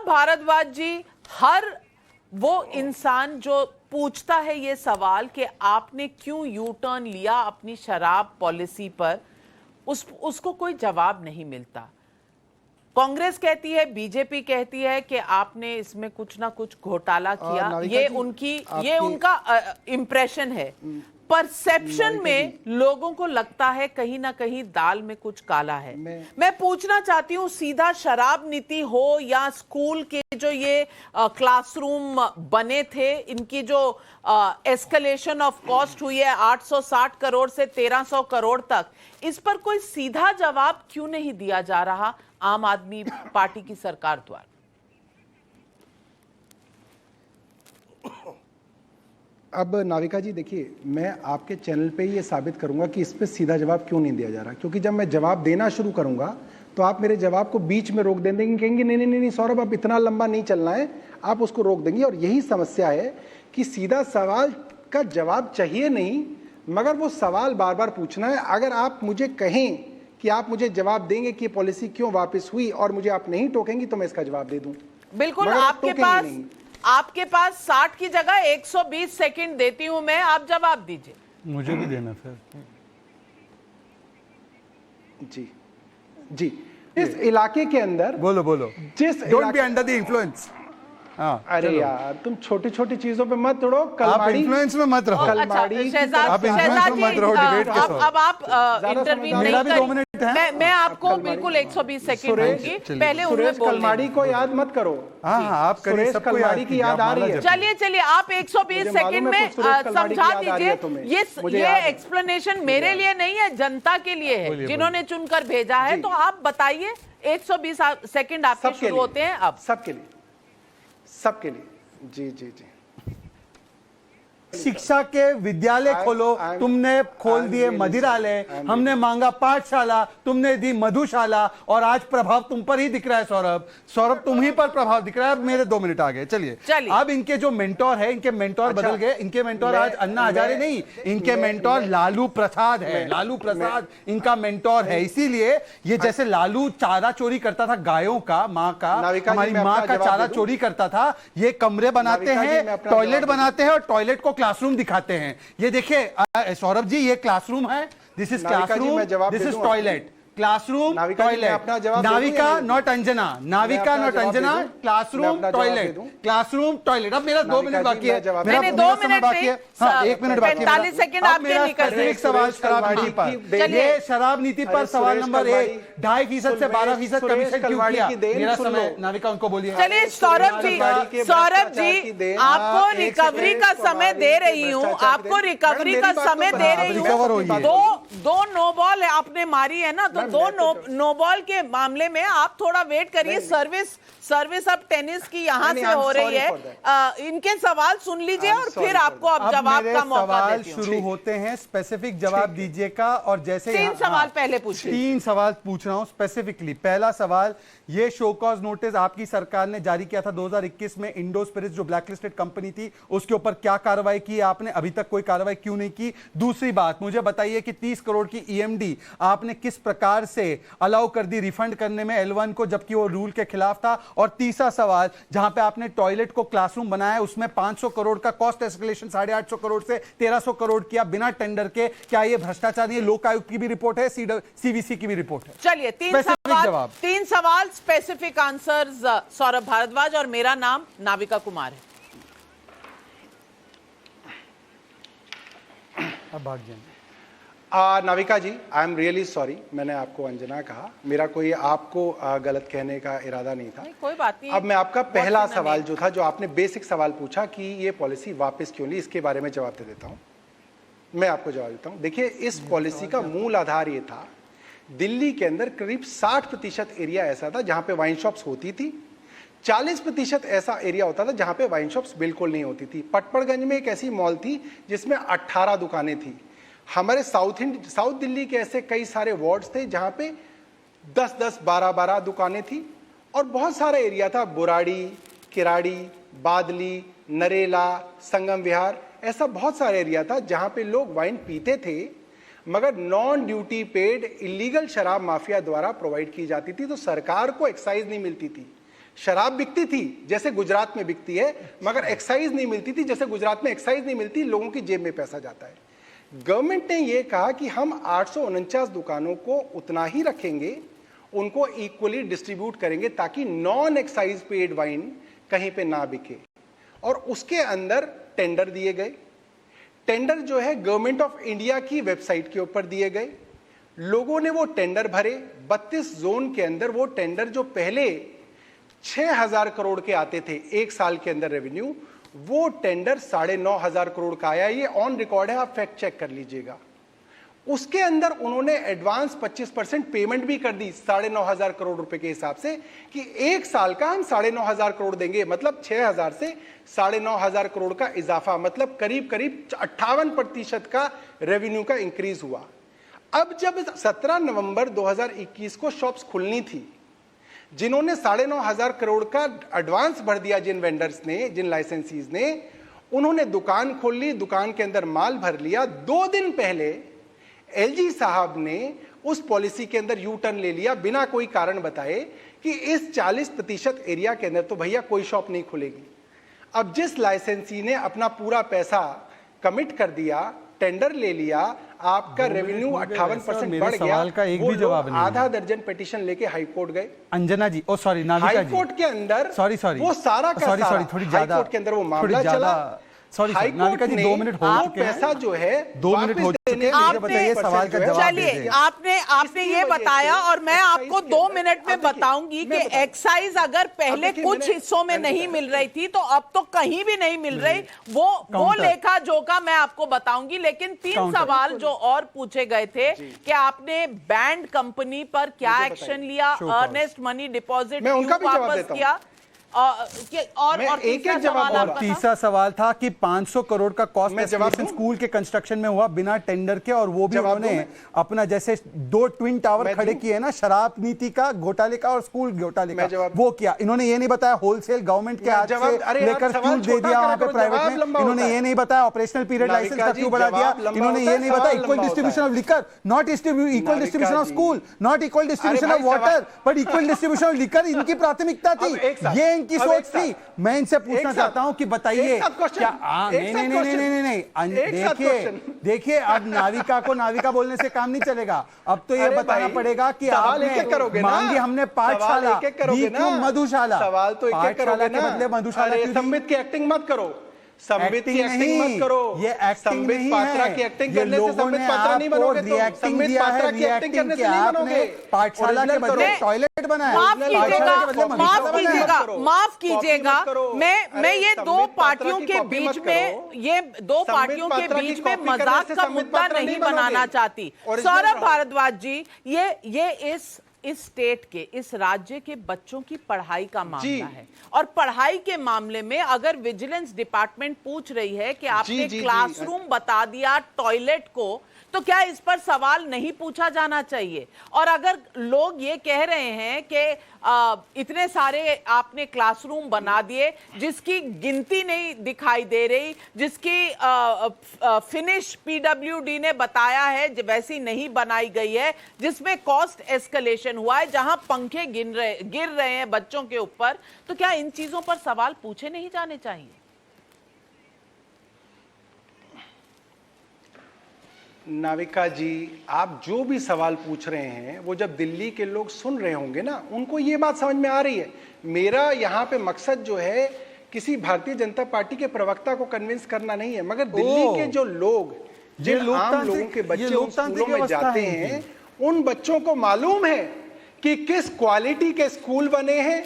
भारद्वाज जी, हर वो इंसान जो पूछता है ये सवाल कि आपने क्यों यू टर्न लिया अपनी शराब पॉलिसी पर, उसको कोई जवाब नहीं मिलता। कांग्रेस कहती है, बीजेपी कहती है कि आपने इसमें कुछ ना कुछ घोटाला किया, ये उनका इंप्रेशन है। परसेप्शन में लोगों को लगता है कहीं ना कहीं दाल में कुछ काला है। मैं पूछना चाहती हूं, सीधा शराब नीति हो या स्कूल के जो ये क्लासरूम बने थे, इनकी जो एस्केलेशन ऑफ कॉस्ट हुई है 860 करोड़ से 1300 करोड़ तक, इस पर कोई सीधा जवाब क्यों नहीं दिया जा रहा आम आदमी पार्टी की सरकार द्वारा? अब नाविका जी देखिए, मैं आपके चैनल पे ये साबित करूंगा कि इस पे सीधा जवाब क्यों नहीं दिया जा रहा, क्योंकि जब मैं जवाब देना शुरू करूंगा तो आप मेरे जवाब को बीच में रोक देंगे, कहेंगे नहीं नहीं नहीं सौरभ अब इतना लंबा नहीं चलना है, आप उसको रोक देंगे। और यही समस्या है कि सीधा सवाल का जवाब चाहिए नहीं, मगर वो सवाल बार बार पूछना है। अगर आप मुझे कहें कि आप मुझे जवाब देंगे कि पॉलिसी क्यों वापस हुई और मुझे आप नहीं टोकेंगी तो मैं इसका जवाब दे दूं। बिल्कुल, आपके पास 60 की जगह 120 सेकंड देती हूं मैं, आप जवाब दीजिए। मुझे भी देना फिर। जी इस इलाके के अंदर बोलो जिस don't be under the influence. अरे यार तुम छोटी छोटी चीजों पे मत उड़ो, आप इन्फ्लुएंस में मत रहो। अब आप इंटरव्यू नहीं करें, मैं आपको बिल्कुल 120 सेकंड दूंगी, पहले उन्हें बोलने। कलमाड़ी को याद मत करो। आप करिए, सबको कलमाड़ी की याद आ रही है। चलिए आप 120 सेकंड में समझा दीजिए। ये एक्सप्लेनेशन मेरे लिए नहीं है, जनता के लिए है जिन्होंने चुनकर भेजा है। तो आप बताइए, 120 सेकंड आपके शुरू होते हैं अब। सबके लिए जी शिक्षा के विद्यालय खोलो, तुमने खोल दिए मदिरालय, हमने मांगा पाठशाला, तुमने दी मधुशाला, और आज प्रभाव तुम पर ही दिख रहा है। सौरभ तुम ही पर प्रभाव दिख रहा है। मेरे 2 मिनट आ गए, चलिए। अब इनके जो मेंटोर है, इनके मेंटोर बदल गए। इनके मेंटोर आज अन्ना हजारे नहीं, इनके मेंटोर लालू प्रसाद है। लालू प्रसाद इनका मेंटोर है। इसीलिए ये जैसे लालू चारा चोरी करता था गायों का, माँ का, हमारी माँ का चारा चोरी करता था, ये कमरे बनाते हैं, टॉयलेट बनाते हैं और टॉयलेट को क्लासरूम दिखाते हैं। ये देखिए सौरभ जी, ये क्लासरूम है, this is classroom, this is toilet. Classroom toilet, Navika not Anjana, Navika not Anjana, classroom toilet, classroom toilet. अब मेरा 2 मिनट बाकी है, मेरा 2 मिनट बाकी है। हाँ, 1 मिनट बाकी है। 45 सेकंड आपके निकल रहे हैं। सवाल शराब नीति पर, ये शराब नीति पर सवाल नंबर 1, 2.5% से 12% कमीशन क्यों किया? मेरा समय, नाविका उनको बोलिए। चलिए सौरभ जी, आपको रिकवरी का समय दे रही हूँ, आपको रिकवरी का समय दे रही हूँ। 2 नो बॉल आपने मारी है ना, तो दो नो बॉल के मामले में आप थोड़ा वेट करिए। सर्विस अब टेनिस की यहाँ से हो रही है। इनके सवाल सुन लीजिए और फिर आपको अब जवाब का मौका देती हूं। शुरू होते हैं, स्पेसिफिक जवाब दीजिएगा। और जैसे 3 सवाल पहले पूछिए। 3 सवाल पूछ रहा हूं स्पेसिफिकली। पहला सवाल, ये शो कॉज नोटिस आपकी सरकार ने जारी किया था 2021 में, इंडो स्पिरिट्स जो ब्लैकलिस्टेड कंपनी थी, उसके ऊपर क्या कार्रवाई की आपने? अभी तक कोई कार्रवाई क्यों नहीं की? दूसरी बात, मुझे बताइए कि 30 करोड़ की ईएमडी आपने किस प्रकार से अलाउ कर दी रिफंड करने में L1 को, जबकि वो रूल के खिलाफ था? और तीसरा सवाल, जहां पे आपने टॉयलेट को क्लासरूम बनाया, उसमें 500 करोड़ का कॉस्ट एस्केलेशन 850 करोड़ से 1300 करोड़ किया बिना टेंडर के, क्या ये भ्रष्टाचार? ये लोक आयोग की भी रिपोर्ट है, सीवीसी की भी रिपोर्ट है। चलिए 3 सवाल स्पेसिफिक आंसर्स। सौरभ भारद्वाज और मेरा नाम नाविका कुमार है। अब भाग जाएंगे। नाविका जी, आई एम रियली सॉरी, मैंने आपको अंजना कहा, मेरा कोई आपको गलत कहने का इरादा नहीं था। कोई बात नहीं। अब मैं आपका पहला सवाल जो था, जो आपने बेसिक सवाल पूछा कि ये पॉलिसी वापस क्यों ली, इसके बारे में जवाब दे देता हूं। मैं आपको जवाब देता हूं। देखिए, इस पॉलिसी का मूल आधार ये था, दिल्ली के अंदर करीब 60% एरिया ऐसा था जहां पे वाइन शॉप्स होती थी, 40% ऐसा एरिया होता था जहां पे वाइन शॉप्स बिल्कुल नहीं होती थी। पटपड़गंज में एक ऐसी मॉल थी जिसमें 18 दुकानें थी। हमारे साउथ दिल्ली के ऐसे कई सारे वार्ड्स थे जहां पे 10-10, 12-12 दुकानें थी। और बहुत सारा एरिया था, बुराड़ी, किराड़ी, बादली, नरेला, संगम विहार, ऐसा बहुत सारा एरिया था जहां पे लोग वाइन पीते थे, मगर नॉन ड्यूटी पेड इलीगल शराब माफिया द्वारा प्रोवाइड की जाती थी। तो सरकार को एक्साइज नहीं मिलती थी। शराब बिकती थी जैसे गुजरात में बिकती है, मगर एक्साइज नहीं मिलती थी जैसे गुजरात में एक्साइज नहीं मिलती, लोगों की जेब में पैसा जाता है। गवर्नमेंट ने यह कहा कि हम 849 दुकानों को उतना ही रखेंगे, उनको इक्वली डिस्ट्रीब्यूट करेंगे ताकि नॉन एक्साइज पेड वाइन कहीं पे ना बिके। और उसके अंदर टेंडर दिए गए। टेंडर जो है गवर्नमेंट ऑफ इंडिया की वेबसाइट के ऊपर दिए गए। लोगों ने वो टेंडर भरे। 32 जोन के अंदर वो टेंडर जो पहले 6000 करोड़ के आते थे एक साल के अंदर रेवेन्यू, वो टेंडर 9,500 करोड़ का आया। ये ऑन रिकॉर्ड है, आप फैक्ट चेक कर लीजिएगा। उसके अंदर उन्होंने एडवांस 25% पेमेंट भी कर दी 9,500 करोड़ रुपए के हिसाब से, कि एक साल का हम 9,500 करोड़ देंगे। मतलब 6,000 से 9,500 करोड़ का इजाफा, मतलब करीब करीब 58% का रेवेन्यू का इंक्रीज हुआ। अब जब 17 नवंबर 2021 को शॉप्स खुलनी थी, जिन्होंने 9,500 करोड़ का एडवांस भर दिया, जिन वेंडर्स ने, जिन लाइसेंसीज ने, उन्होंने दुकान खोल ली, दुकान के अंदर माल भर लिया। 2 दिन पहले एलजी साहब ने उस पॉलिसी के अंदर यू टर्न ले लिया बिना कोई कारण बताए कि इस 40% एरिया के अंदर तो भैया कोई शॉप नहीं खुलेगी। अब जिस लाइसेंसी ने अपना पूरा पैसा कमिट कर दिया, टेंडर ले लिया, आपका रेवेन्यू 58% बढ़ गया, का एक भी जवाब नहीं। आधा दर्जन पिटीशन लेके हाई कोर्ट गए। अंजना जी, ओ सॉरी, नाविका जी, हाई कोर्ट के अंदर सॉरी वो सारा का सारा थोड़ी ज्यादा, हाई कोर्ट के अंदर वो मामला चला। सॉरी नाविका जी, 2 मिनट हो चुके हैं। पैसा जो है 2 मिनट हो चुके हैं। बताइए सवाल का जवाब। चलिए, आपने ये बताया और मैं आपको 2 मिनट में बताऊंगी कि एक्साइज अगर पहले कुछ हिस्सों में नहीं मिल रही थी तो अब तो कहीं भी नहीं मिल रही। वो लेखा जोखा मैं आपको बताऊंगी। लेकिन 3 सवाल जो और पूछे गए थे कि आपने बैंड कंपनी पर क्या एक्शन लिया, अर्नेस्ट मनी डिपॉजिट क्यों वापस किया, और एक जवाब। तीसरा सवाल था कि 500 करोड़ का कॉस्ट एस्केलेशन स्कूल के कंस्ट्रक्शन में हुआ बिना टेंडर के, और वो भी उन्होंने अपना जैसे 2 ट्विन टावर खड़े किए ना, शराब नीति का घोटाले का और स्कूल घोटाले का, वो किया। इन्होंने ये नहीं बताया होलसेल गवर्नमेंट के हाथ से लेकर फ्यूल दे दिया वहां पे प्राइवेट में। इन्होंने ये नहीं बताया ऑपरेशनल पीरियड लाइसेंस का क्यों बढ़ा दिया। इन्होंने ये नहीं बताया equal distribution of liquor, not equal distribution of school, not equal distribution of water, but equal distribution of liquor इनकी प्राथमिकता थी, ये की सोच थी। मैं इनसे पूछना चाहता हूं कि बताइए क्या नहीं, देखिए अब नाविका को नाविका बोलने से काम नहीं चलेगा। अब तो ये बताना पड़ेगा कि आपने मांगी हमने पाठशाला, मधुशाला, सवाल तो एक करोगे ना, के बदले मधुशाला। संबित की एक्टिंग मत करो। संबित की एक्टिंग नहीं, मत करो। ये एक्टिंग संबित नहीं पात्रा है। की एक्टिंग ये करने से लोगों संबित ने पात्रा नहीं आपको बनोगे तुम। रिएक्टिंग संबित दिया है, पात्रा की एक्टिंग करने से नहीं आपने बनोगे। पाठशाला के बदले Original टॉयलेट बनाया, माफ कीजिएगा, माफ कॉपी कीजिएगा, मत करो। मैं ये अरे दो संबित पात्रा पार्टियों की के कॉपी बीच मत में करो। ये दो संबित पार्टियों के पात्रा की बीच में कॉपी करने मजाक से का संबित मुद्दा पात्रा नहीं नहीं बनोगे। बनाना चाहती। Original सौरभ रहो। भारद्वाज जी, ये इस स्टेट के, इस राज्य के बच्चों की पढ़ाई का मामला है, और पढ़ाई के मामले में अगर विजिलेंस डिपार्टमेंट पूछ रही है कि आपने क्लासरूम बता दिया टॉयलेट को, तो क्या इस पर सवाल नहीं पूछा जाना चाहिए? और अगर लोग ये कह रहे हैं कि इतने सारे आपने क्लासरूम बना दिए जिसकी गिनती नहीं दिखाई दे रही, जिसकी फिनिश पीडब्ल्यूडी ने बताया है वैसी नहीं बनाई गई है, जिसमें कॉस्ट एस्केलेशन हुआ है, जहां पंखे गिर रहे हैं बच्चों के ऊपर, तो क्या इन चीजों पर सवाल पूछे नहीं जाने चाहिए? नाविका जी, आप जो भी सवाल पूछ रहे हैं वो जब दिल्ली के लोग सुन रहे होंगे ना, उनको ये बात समझ में आ रही है। मेरा यहाँ पे मकसद जो है किसी भारतीय जनता पार्टी के प्रवक्ता को कन्विंस करना नहीं है, मगर दिल्ली के जो लोग, जिन आम लोगों के बच्चे उन स्कूलों में जाते हैं, उन बच्चों को मालूम है कि किस क्वालिटी के स्कूल बने हैं,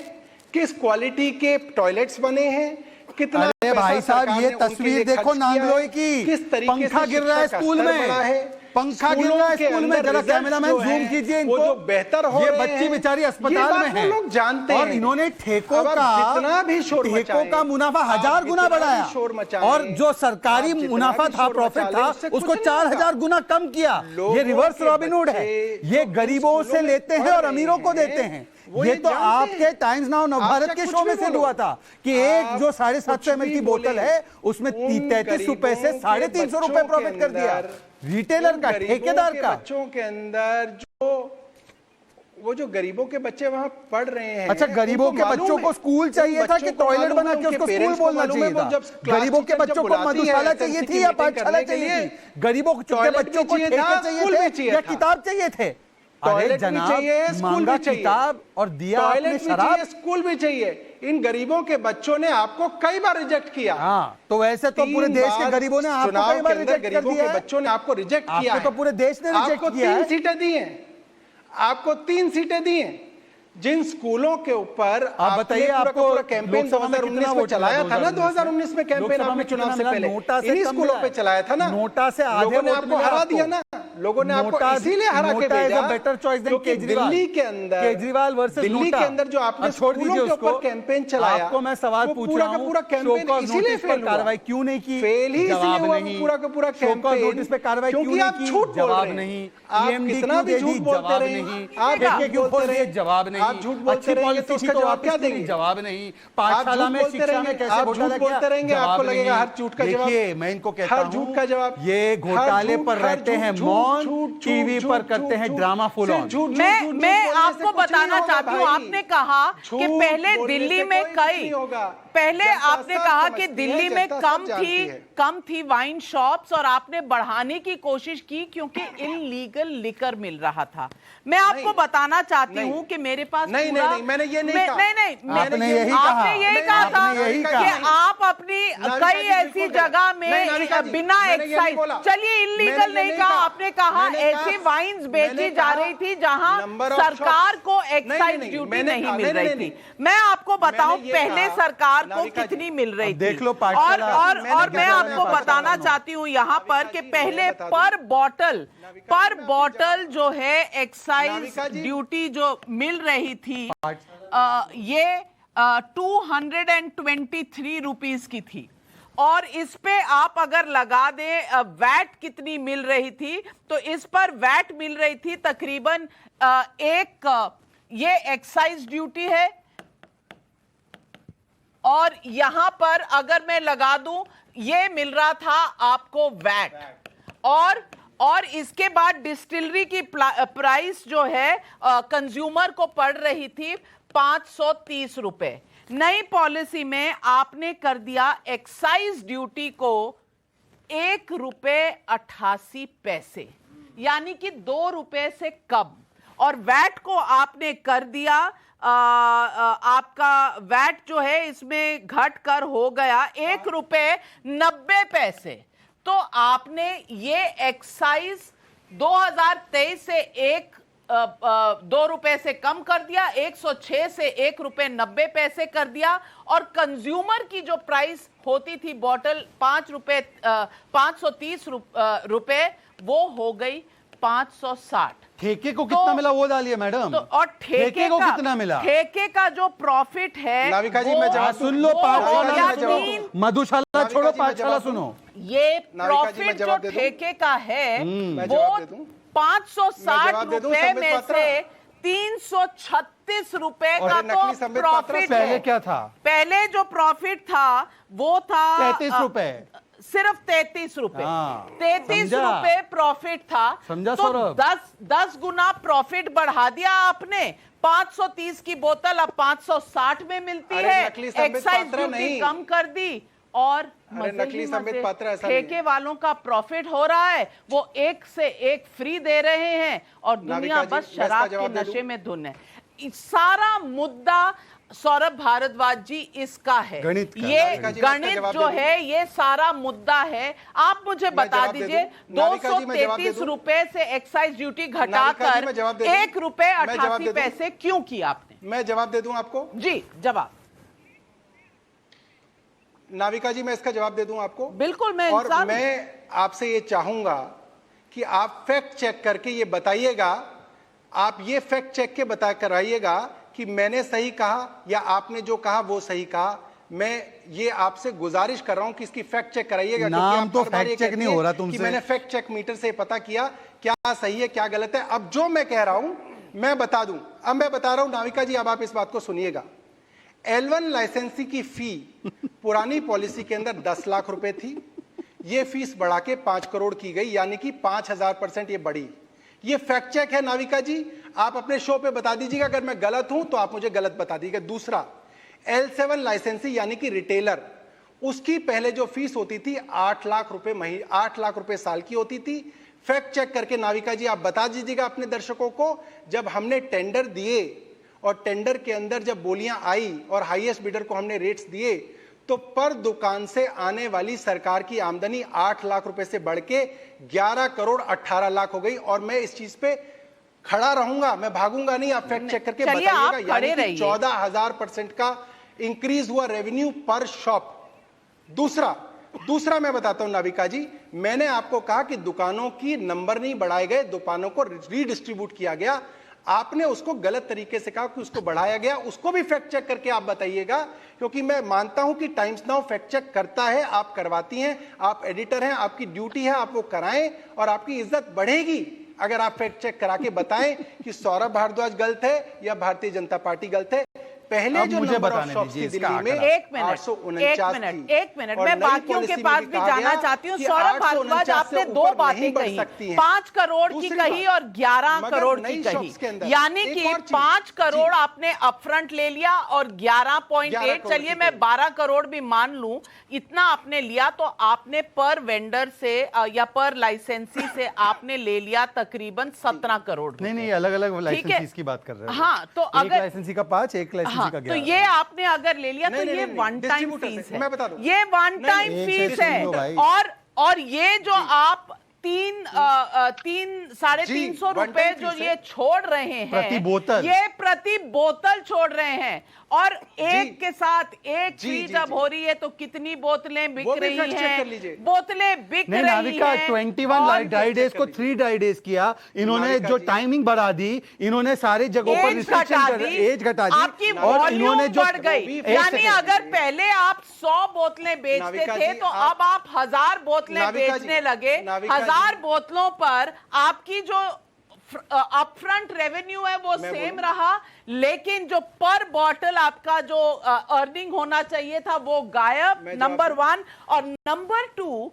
किस क्वालिटी के टॉयलेट्स बने हैं, कितना अरे भाई साहब, ये तस्वीर देखो नांगलोई की, किस तरीके पंखा गिर रहा है स्कूल में, पंखा गिर रहा है स्कूल में। जरा कैमरामैन जूम कीजिए इनको, जो बेहतर हो ये रहे बच्ची हैं, बेचारी अस्पताल में है, लोग जानते हैं। और इन्होंने ठेकों जितना भी शोर का मुनाफा 1000 गुना बढ़ाया, और जो सरकारी मुनाफा था, प्रॉफिट था, उसको 4000 गुना कम किया। ये रिवर्स रॉबिनहुड है, ये गरीबों से लेते हैं और अमीरों को देते हैं। ये तो आपके टाइम्स नाउ नवभारत के शो में से हुआ था कि एक जो 750 ml की बोतल है उसमें 33 रुपए से 350 रुपए प्रॉफिट कर दिया रिटेलर का, ठेकेदार का। बच्चों के अंदर वो जो गरीबों के बच्चे वहां पढ़ रहे हैं, अच्छा, गरीबों के बच्चों को स्कूल चाहिए था कि टॉयलेट बना के उसको स्कूल बोलना चाहिए था? गरीबों के बच्चों को मधुशाला चाहिए थी या पाठशाला चाहिए थी? गरीबों के बच्चों को ठेके चाहिए थे या किताब चाहिए थे? टॉयलेट भी चाहिए, स्कूल भी चाहिए, किताब और दिया आपने शराब, स्कूल भी चाहिए। इन गरीबों के बच्चों ने आपको कई बार रिजेक्ट किया। हाँ, तो वैसे तो पूरे देश के गरीबों ने आपको कई बार रिजेक्ट कर गरीबों दिया के है। बच्चों ने आपको रिजेक्ट किया है। तो पूरे देश ने रिजेक्ट किया है। 3 सीटें दी हैं, आपको 3 सीटें दी हैं। जिन स्कूलों के ऊपर आप बताइए, आपको कैंपेन 2019 में चलाया था ना, 2019 में कैंपेन आपने चुनाव से पहले इन्हीं स्कूलों पे चलाया था ना, नोटा से आधे लोगों ने आपको हरा दिया ना, लोगों ने आपको इसीलिए हरा के भेजा। Better choice than Kejriwal. Delhi के अंदर, केजरीवाल वर्सेस दिल्ली के अंदर जो आपने स्कूलों के ऊपर कैंपेन चलाया, आपको मैं सवाल पूछ रहा हूं, पूरा कैंपेन इसीलिए फेल हुआ। कार्रवाई क्यों नहीं की? फेल ही इसलिए हुआ पूरा का पूरा कैंपेन, नोटिस पे कार्रवाई क्यों नहीं की? जवाब नहीं। आप कितना भी झूठ बोलते रहे, आप जवाब नहीं, आप झूठ बोलते रहेंगे तो उसका जवाब क्या देंगे? जवाब नहीं। पाठशाला में शिक्षा में कैसे घोटाला किया? बोलते रहेंगे, आपको लगेगा हर झूठ का जवाब। देखिए, मैं इनको कहता हूं, हर झूठ का जवाब, ये घोटाले पर रहते हैं मौन, टीवी पर करते हैं ड्रामा फुल ऑन। मैं आपको बताना चाहती हूँ, आपने कहा कि पहले दिल्ली में पहले आपने कहा कि दिल्ली में कम थी वाइन शॉप्स, और आपने बढ़ाने की कोशिश की क्योंकि इनलीगल लिकर मिल रहा था। मैं आपको बताना चाहती हूँ कि मेरे पास मैंने ये नहीं कहा। आपने यही कहा था कि आप अपनी कई ऐसी जगह में बिना एक्साइज, चलिए इनलीगल नहीं कहा, आपने कहा ऐसी वाइन्स बेची जा रही थी जहां सरकार को एक्साइज ड्यूटी नहीं मिल रही थी। मैं आपको बताऊं पहले सरकार को कितनी मिल रही थी, देख लो। और मैं आपको बताना चाहती हूं यहां पर कि पहले पर बॉटल जो है एक्साइज ड्यूटी जो मिल रही थी ये 223 रुपीस की थी, और इस पे आप अगर लगा दें वैट कितनी मिल रही थी, तो इस पर वैट मिल रही थी तकरीबन ये एक्साइज ड्यूटी है, और यहां पर अगर मैं लगा दूं ये मिल रहा था आपको वैट, और इसके बाद डिस्टिलरी की प्राइस जो है कंज्यूमर को पड़ रही थी 530 रुपए। नई पॉलिसी में आपने कर दिया एक्साइज ड्यूटी को ₹1.88, यानी कि 2 रुपए से कम, और वैट को आपने कर दिया, आपका वैट जो है इसमें घट कर हो गया ₹1.90। तो आपने ये एक्साइज 2023 से ₹2 से कम कर दिया, 106 से ₹1.90 कर दिया, और कंज्यूमर की जो प्राइस होती थी बॉटल ₹530 वो हो गई 560। ठेके को कितना मिला वो डालिए मैडम। तो और ठेके को का कितना मिला? ठेके का जो प्रॉफिट है, नाविका जी मैं जवाब सुन लो, मधुशाला छोड़ो, पाठशाला सुनो। ये प्रॉफिट जो ठेके का है वो 560 में से 336 रुपए का तो प्रॉफिट है। पहले क्या था? पहले जो प्रॉफिट था वो था 33 रुपए, सिर्फ 33 रुपए। 33 समझा? रुपए प्रॉफिट था, समझा तो सौरभ? 10 गुना प्रॉफिट बढ़ा दिया आपने। 530 की बोतल अब 560 में मिलती है, एक्साइज ड्यूटी कम कर दी, और नकली संबित पत्र ऐसा ठेके वालों का प्रॉफिट हो रहा है, वो एक से एक फ्री दे रहे हैं, और दुनिया बस शराब के नशे में धुन है। सारा मुद्दा सौरभ भारद्वाज जी इसका है, ये गणित जो है ये सारा मुद्दा है। आप मुझे बता दीजिए 233 रुपए से एक्साइज ड्यूटी घटाकर ₹1.88 क्यों किया आपने? मैं जवाब दे दूं आपको? जी जवाब। नाविका जी मैं इसका जवाब दे दूं आपको? बिल्कुल। और मैं आपसे ये चाहूंगा कि आप फैक्ट चेक करके ये बताइएगा, आप ये फैक्ट चेक के बता कराइएगा कि मैंने सही कहा या आपने जो कहा वो सही कहा। मैं ये आपसे गुजारिश कर रहा हूं कि इसकी फैक्ट चेक कराइएगा। नाम तो फैक्ट चेक नहीं हो रहा तुमसे। कि मैंने फैक्ट चेक मीटर से पता किया क्या सही है क्या गलत है। अब जो मैं कह रहा हूं मैं बता दूं। अब मैं बता रहा हूं नाविका जी, अब आप इस बात को सुनिएगा। L1 लाइसेंसी की फी पुरानी पॉलिसी के अंदर 10 लाख रुपए थी, ये फीस बढ़ा के 5 करोड़ की गई, यानी कि 5000% ये बढ़ी। ये फैक्ट चेक है नाविका जी, आप अपने शो पे बता दीजिएगा, अगर मैं गलत हूं तो आप मुझे गलत बता दीजिएगा। दूसरा, L7 लाइसेंसी यानी कि रिटेलर, उसकी पहले जो फीस होती थी 8 लाख रुपए साल की होती थी। फैक्ट चेक करके नाविका जी आप बता दीजिएगा अपने दर्शकों को, जब हमने टेंडर दिए और टेंडर के अंदर जब बोलियां आई और हाईएस्ट बिडर को हमने रेट्स दिए, तो पर दुकान से आने वाली सरकार की आमदनी 8 लाख रुपए से बढ़ के 11 करोड़ 18 लाख हो गई। और मैं इस चीज पे खड़ा रहूंगा, मैं भागूंगा नहीं। आप फैक्ट चेक करके बताइएगा, यानी कि 14,000% का इंक्रीज हुआ रेवेन्यू पर शॉप। दूसरा मैं बताता हूं नाविका जी, मैंने आपको कहा कि दुकानों की नंबर नहीं बढ़ाए गए, दुकानों को रीडिस्ट्रीब्यूट किया गया। आपने उसको गलत तरीके से कहा कि उसको बढ़ाया गया, उसको भी फैक्ट चेक करके आप बताइएगा, क्योंकि मैं मानता हूं कि टाइम्स नाउ फैक्ट चेक करता है, आप करवाती हैं, आप एडिटर हैं, आपकी ड्यूटी है, आप वो कराएं और आपकी इज्जत बढ़ेगी अगर आप फैक्ट चेक करा के बताएं कि सौरभ भारद्वाज गलत है या भारतीय जनता पार्टी गलत है। पहले जो मुझे बताने दीजिए दिल्ली में एक मिनट मैं बाकियों के पास भी जाना चाहती हूँ। सौरभ भारद्वाज आपने 2 बातें कही, 5 करोड़ की कही और 11 करोड़ की कही, यानी कि 5 करोड़ आपने अपफ्रंट ले लिया और 11.8, चलिए मैं 12 करोड़ भी मान लूं, इतना आपने लिया, तो आपने पर वेंडर से या पर लाइसेंसी से आपने ले लिया तकरीबन 17 करोड़। नहीं अलग अलग लाइसेंसीज की बात कर रहे हैं। हाँ, तो अगर लाइसेंसी का 5, एक लाइसेंसी का 11, तो ये आपने अगर ले लिया तो ये वन टाइम फीस है, ये वन टाइम फीस है। और ये जो आप 300-350 रुपए जो ये छोड़ रहे हैं प्रति बोतल, ये प्रति बोतल छोड़ रहे हैं, और एक के साथ एक फ्री जब हो रही है तो कितनी बोतलें बिक रही हैं, बोतलें बिक रही नाविका हैं। 21 ड्राई डेज को 3 ड्राई डेज किया इन्होंने, जो टाइमिंग बढ़ा दी इन्होंने, सारी जगहों पर रिस्ट्रिक्शन, एज घटा दी, आपकी और इन्होंने जो बढ़ गई, यानी अगर पहले आप 100 बोतलें बेचते थे तो अब आप 1000 बोतलें बेचने लगे। 1000 बोतलों पर आपकी जो अपफ्रंट रेवेन्यू है वो सेम रहा, लेकिन जो पर बॉटल आपका जो अर्निंग होना चाहिए था वो गायब, नंबर 1। और नंबर 2,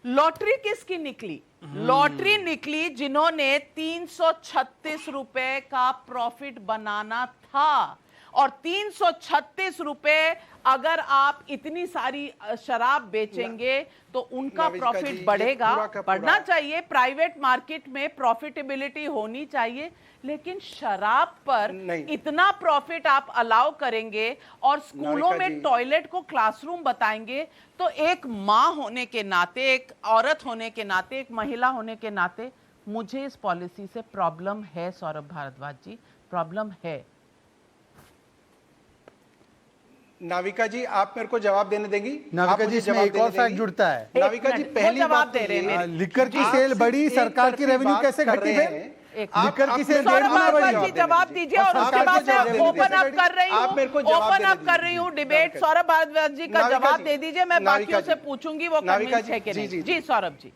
लॉटरी किसकी निकली? लॉटरी निकली जिन्होंने 336 रुपए का प्रॉफिट बनाना था, और 336 रुपए अगर आप इतनी सारी शराब बेचेंगे तो उनका नाविका जी, प्रॉफिट ये बढ़ेगा, पूरा का पूरा- बढ़ना चाहिए। प्राइवेट मार्केट में प्रॉफिटेबिलिटी होनी चाहिए, लेकिन शराब पर नहीं। इतना प्रॉफिट आप अलाउ करेंगे और स्कूलों नाविका में जी। टॉयलेट को क्लासरूम बताएंगे, तो एक माँ होने के नाते, एक औरत होने के नाते, एक महिला होने के नाते मुझे इस पॉलिसी से प्रॉब्लम है। सौरभ भारद्वाज जी, प्रॉब्लम है। नाविका जी, आप मेरे को जवाब देने देंगी? नाविका आप जी, मुझे इसमें जवाब एक देने और फैक्ट देंगी? जुड़ता है। नाविका जी, एक मिनट, पहली वो जवाब बात दे तो रहे हैं ये- मेरे। लिकर की आप सेल सिर्फ बढ़ी, एक सरकार की तरफी रेवेन्यू बात कैसे कर घटी रहे फिर? हैं। एक आप- लिकर की आप सेल मेरे को डेढ़ सौरभ गुना जवाब बढ़ी। भारद्वाज जी देने जवाब दीजिए। दीजिए, और आप उसके मेरे को बाद जवाब मैं देने ओपन दीजिए। अप कर रही आप मेरे को हूँ, जवाब ओपन देने अप कर रही दीजिए। हूँ डिबेट। नाविका सौरभ भारद्वाज जी का नाविका जवाब जी, दे दीजिए, मैं नाविका बाकियों से जी, पूछूंगी वो नाविका कन्विंस जी, है कि जी, नहीं। जी, जी सौरभ जी।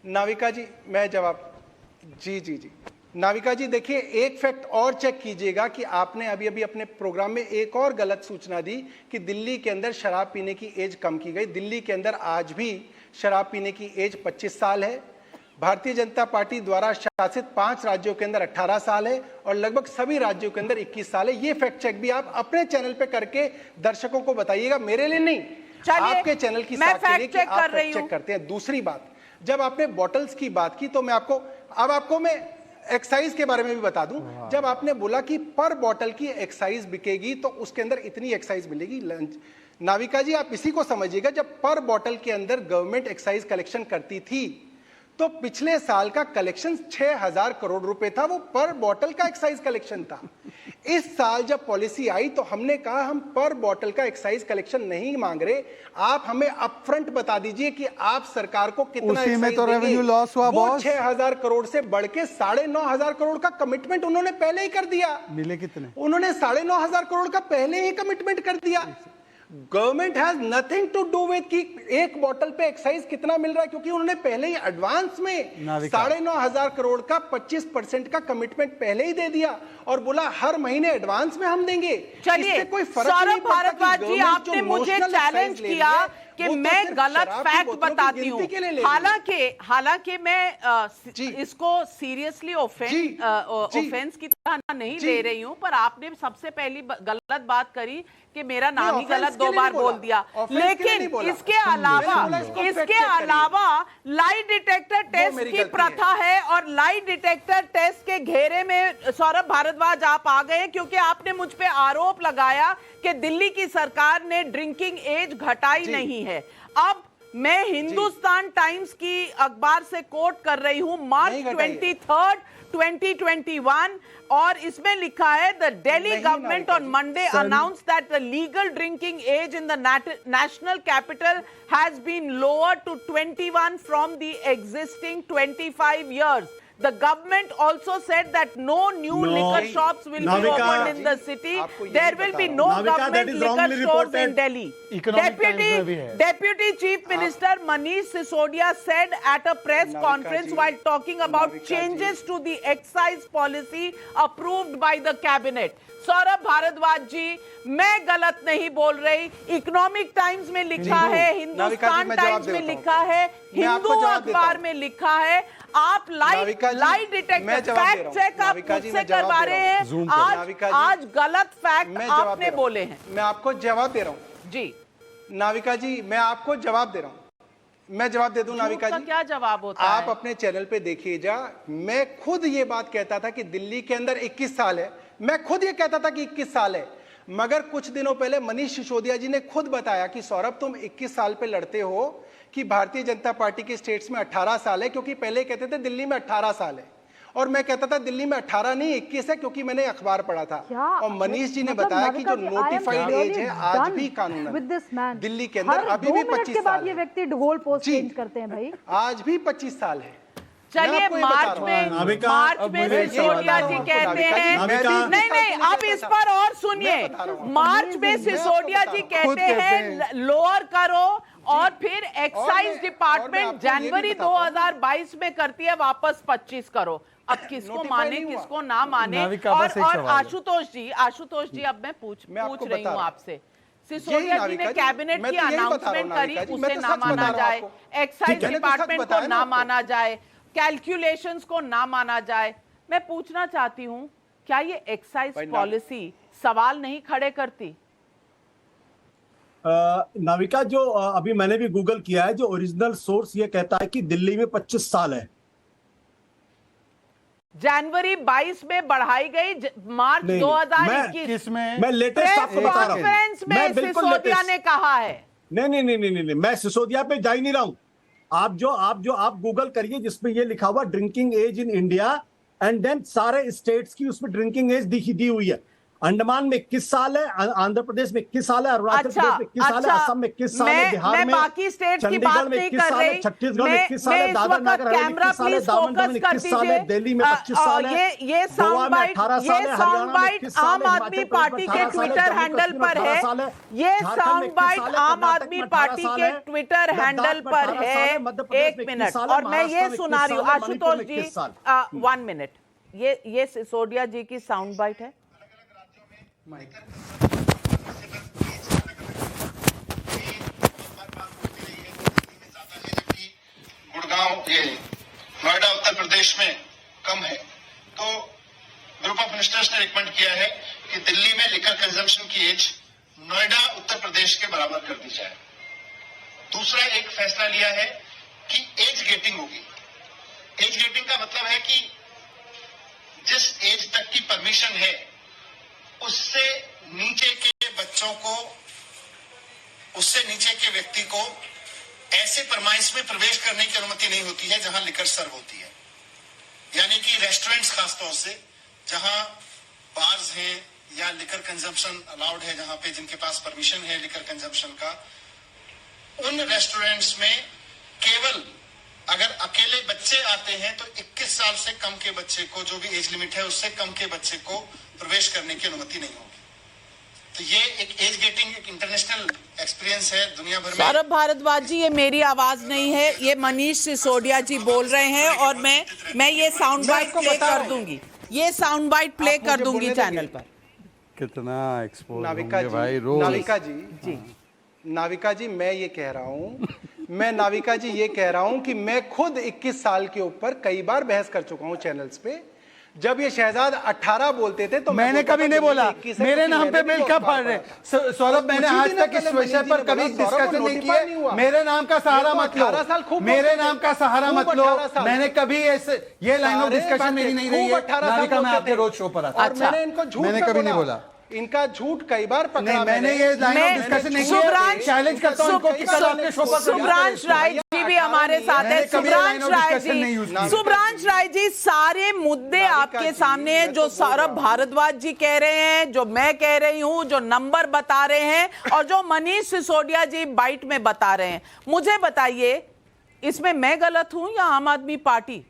नाविका जी, मैं जवाब जी नाविका जी, देखिए एक फैक्ट और चेक कीजिएगा कि आपने अभी अभी अपने प्रोग्राम में एक और गलत सूचना दी कि दिल्ली के अंदर शराब पीने की एज कम की गई। दिल्ली के अंदर आज भी शराब पीने की एज 25 साल है। भारतीय जनता पार्टी द्वारा शासित 5 राज्यों के अंदर 18 साल है और लगभग सभी राज्यों के अंदर 21 साल है। ये फैक्ट चेक भी आप अपने चैनल पे करके दर्शकों को बताइएगा, मेरे लिए नहीं, चलिए, आपके चैनल की मैं साख के लिए फैक्ट कि चेक आप कर रही फैक्ट चेक हूं। करते हैं। दूसरी बात, जब आपने बॉटल्स की बात की तो मैं आपको मैं एक्साइज के बारे में भी बता दूं। जब आपने बोला कि पर बॉटल की एक्साइज बिकेगी तो उसके अंदर इतनी एक्साइज मिलेगी। नाविका जी, आप इसी को समझिएगा, जब पर बॉटल के अंदर गवर्नमेंट एक्साइज कलेक्शन करती थी तो पिछले साल का कलेक्शन 6,000 करोड़ रुपए था, वो पर बॉटल का एक्साइज कलेक्शन था। इस साल जब पॉलिसी आई तो हमने कहा हम पर बॉटल का एक्साइज कलेक्शन नहीं मांग रहे, आप हमें अपफ्रंट बता दीजिए कि आप सरकार को कितना उसी में एक्साइज तो देंगे। रेवेन्यू लॉस हुआ वो बॉस। 6,000 करोड़ से बढ़ के 9,500 करोड़ का कमिटमेंट उन्होंने पहले ही कर दिया। मिले कितने? उन्होंने 9,500 करोड़ का पहले ही कमिटमेंट कर दिया। Government has nothing to do with कि एक बोतल पे एक्साइज कितना मिल रहा है, क्योंकि उन्होंने पहले ही एडवांस में 9,500 करोड़ का 25% का कमिटमेंट पहले ही दे दिया और बोला हर महीने एडवांस में हम देंगे। चलिए, इससे कोई फर्क नहीं सौरभ पड़ता कि भारद्वाज जी, गवर्नमेंट आपने जो मुझे notional चैलेंज excise ले किया रही है, कि वो तो मैं सिर्फ गलत शराब की फैक्ट बोतलों की बताती गिनती हूँ। के लिए ले रही है। हालांकि मैं जी। इसको सीरियसली ऑफेंस की तरह नहीं जी। ले रही हूँ, पर आपने सबसे पहली गलत बात करी कि मेरा नाम ही offense गलत के 2 लिए बार नहीं बोल बोला। दिया। offense के लिए नहीं लेकिन बोला। इसके अलावा लाई डिटेक्टर टेस्ट मेरी की गलती प्रथा है और लाई डिटेक्टर टेस्ट के घेरे में सौरभ भारद्वाज आप आ गए, क्योंकि आपने मुझ पे आरोप लगाया कि दिल्ली की सरकार ने ड्रिंकिंग एज घटाई नहीं है। अब मैं हिंदुस्तान टाइम्स की अखबार से कोट कर रही हूं, मार्च 23, 2021, और इसमें लिखा है the Delhi government on Monday announced that the legal drinking age in the national capital has been lowered to 21 from the existing 25 years. The government also said that no new liquor shops will be opened in the city. There will be no government liquor stores in Delhi. Deputy Chief Minister Manish Sisodia said at a press conference while talking about changes to the excise policy approved by the cabinet. Saurabh Bhardwaj ji, मैं गलत नहीं बोल रही। Economic times में लिखा है, Hindustan times में लिखा है, हिंदू अखबार में लिखा है। आप लाई डिटेक्टर फैक्ट चेक आप मुझसे करवा रहे हैं। आज गलत फैक्ट आपने बोले हैं। मैं आपको जवाब दे रहा हूं जी नाविका जी, मैं आपको जवाब दे रहा हूं। मैं जवाब दे दूं नाविका जी? क्या जवाब होता आप है? अपने चैनल पे देखिए जा, मैं खुद ये बात कहता था कि दिल्ली के अंदर 21 साल है। मैं खुद ये कहता था कि 21 साल है, मगर कुछ दिनों पहले मनीष सिसोदिया जी ने खुद बताया कि सौरभ तुम 21 साल पे लड़ते हो कि भारतीय जनता पार्टी के स्टेट्स में 18 साल है, क्योंकि पहले कहते थे दिल्ली में 18 साल है और मैं कहता था दिल्ली में 18 नहीं 21 है, क्योंकि मैंने अखबार पढ़ा था। और मनीष जी ने बताया कि जो नोटिफाइड एज है आज भी कानूनन दिल्ली के अंदर अभी भी 25 साल ये व्यक्ति गोल पोस्ट चेंज करते हैं भाई, आज भी 25 साल है। चलिए, मार्च में सिसोदिया जी कहते हैं, नहीं आप इस पर और सुनिए। मार्च में सिसोदिया जी कहते हैं लोअर करो और फिर एक्साइज डिपार्टमेंट जनवरी 2022 में करती है वापस 25 करो। अब किसको माने किसको ना माने। और आशुतोष जी अब मैं पूछ रही हूँ आपसे, सिसोदिया जी ने कैबिनेट की अनाउंसमेंट करी, उसे ना माना जाए, एक्साइज डिपार्टमेंट को ना माना जाए, कैलकुलेशंस को ना माना जाए। मैं पूछना चाहती हूं, क्या ये एक्साइज पॉलिसी सवाल नहीं खड़े करती? नाविका, जो अभी मैंने भी गूगल किया है, जो ओरिजिनल सोर्स ये कहता है कि दिल्ली में 25 साल है। जनवरी 22 में बढ़ाई गई, मार्च 2021 में मैं लेटेस्ट आपको बता रहा हूं। कॉन्फ्रेंस में सिसोदिया ने कहा है। नहीं, मैं सिसोदिया पे जा ही नहीं रहा हूं। आप गूगल करिए जिसमें ये लिखा हुआ drinking age in India, and then सारे स्टेट्स की उसमें ड्रिंकिंग एज दी हुई है। अंडमान में 21 साल है, आंध्र प्रदेश में 21 साल है, अरुणाचल प्रदेश में 21 साल है, असम में 21 साल है, बिहार में, बाकी स्टेट्स की बात नहीं कर रही, छत्तीसगढ़ में 21 साल है, दादर नगर हवेली में 21 साल है, दामन दमन 21 साल है, दिल्ली में 25 साल है, ये साउंड बाइट आम आदमी पार्टी के ट्विटर हैंडल पर है। ये साउंड बाइट आम आदमी पार्टी के ट्विटर हैंडल पर है। 1 मिनट, और मैं ये सुना रही हूँ आशुतोष जी, 1 मिनट, ये सिसोदिया जी की साउंड बाइट है। गुड़गांव, ये नोएडा उत्तर प्रदेश में कम है, तो ग्रुप ऑफ मिनिस्टर्स ने रिकमेंड किया है कि दिल्ली में लिकर कंजम्पशन की एज नोएडा उत्तर प्रदेश के बराबर कर दी जाए। दूसरा एक फैसला लिया है कि एज गेटिंग होगी। एज गेटिंग का मतलब है कि जिस एज तक की परमिशन है उससे नीचे के बच्चों को, उससे नीचे के व्यक्ति को ऐसे परमाइश में प्रवेश करने की अनुमति नहीं होती है जहां लिकर सर्व होती है। यानी कि रेस्टोरेंट्स खासतौर से जहां बार्स हैं या लिकर कंजम्पशन अलाउड है, जहां पे जिनके पास परमिशन है लिकर कंजम्पशन का, उन रेस्टोरेंट्स में केवल अगर अकेले बच्चे आते हैं तो 21 साल से कम के बच्चे को, जो भी एज लिमिट है उससे कम के बच्चे को प्रवेश करने की अनुमति नहीं होगी। तो ये एक एज गेटिंग एक इंटरनेशनल एक्सपीरियंस है दुनिया भर में। सौरभ भारद्वाज जी, ये मेरी आवाज नहीं है, ये मनीष सिसोदिया जी बोल रहे हैं, और मैं ये साउंड बाइट प्ले कर दूंगी, ये साउंड बाइट प्ले कर दूंगी चैनल पर। कितना एक्सपोज नाविका जी, भाई रोज। नाविका जी मैं ये कह रहा हूँ, मैं नाविका जी ये कह रहा हूँ कि मैं खुद 21 साल के ऊपर कई बार बहस कर चुका हूँ चैनल्स पे। जब ये शहजाद 18 बोलते थे तो मैंने कभी नहीं बोला मेरे नाम पे बिल कब पढ़ रहे। सौरभ, मैंने आज तक इस विषय पर कभी डिस्कशन नहीं किया। मेरे नाम का सहारा मत लो, मेरे नाम का सहारा मत लो। मैंने कभी ये लाइन ऑफ डिस्कशन मेरी नहीं रही है। नाविका, मैं आपके रोज शो पर आता हूं। मैंने इनको झूठ, मैंने कभी नहीं बोला, इनका झूठ कई बार पकड़ा। मैंने ये लाइन ऑफ डिस्कशन नहीं किया। चैलेंज करता हूं इनको कि कल आपके शो पर सुब्रांश राय जी भी हमारे साथ है। सुब्रांश राय जी, सारे मुद्दे आपके सामने हैं, जो सौरभ भारद्वाज जी कह रहे हैं, जो मैं कह रही हूं, जो नंबर बता रहे हैं, और जो मनीष सिसोदिया जी बाइट में बता रहे हैं। मुझे बताइए, इसमें मैं गलत हूं या आम आदमी पार्टी?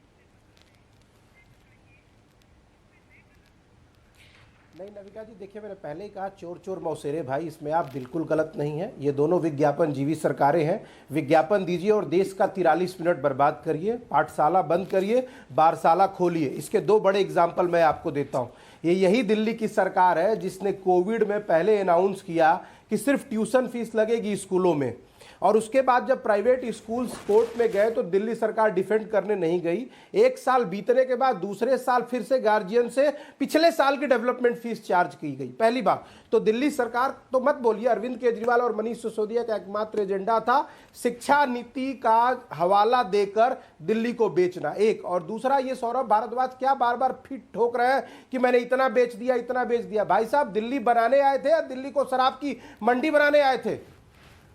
नहीं नाविका जी, देखिए मैंने पहले ही कहा, चोर चोर मौसेरे भाई, इसमें आप बिल्कुल गलत नहीं है। ये दोनों विज्ञापन जीवी सरकारें हैं। विज्ञापन दीजिए और देश का 43 मिनट बर्बाद करिए, पाठशाला बंद करिए, बारसाला खोलिए। इसके 2 बड़े एग्जाम्पल मैं आपको देता हूँ। यही दिल्ली की सरकार है जिसने कोविड में पहले अनाउंस किया कि सिर्फ ट्यूशन फीस लगेगी स्कूलों में, और उसके बाद जब प्राइवेट स्कूल कोर्ट में गए तो दिल्ली सरकार डिफेंड करने नहीं गई। 1 साल बीतने के बाद दूसरे साल फिर से गार्जियन से पिछले साल की डेवलपमेंट फीस चार्ज की गई, पहली बार। तो दिल्ली सरकार, तो मत बोलिए, अरविंद केजरीवाल और मनीष सिसोदिया का एकमात्र एजेंडा था शिक्षा नीति का हवाला देकर दिल्ली को बेचना, एक। और दूसरा, ये सौरभ भारद्वाज क्या बार बार फिट ठोक रहे हैं कि मैंने इतना बेच दिया, इतना बेच दिया। भाई साहब, दिल्ली बनाने आए थे या दिल्ली को शराब की मंडी बनाने आए थे?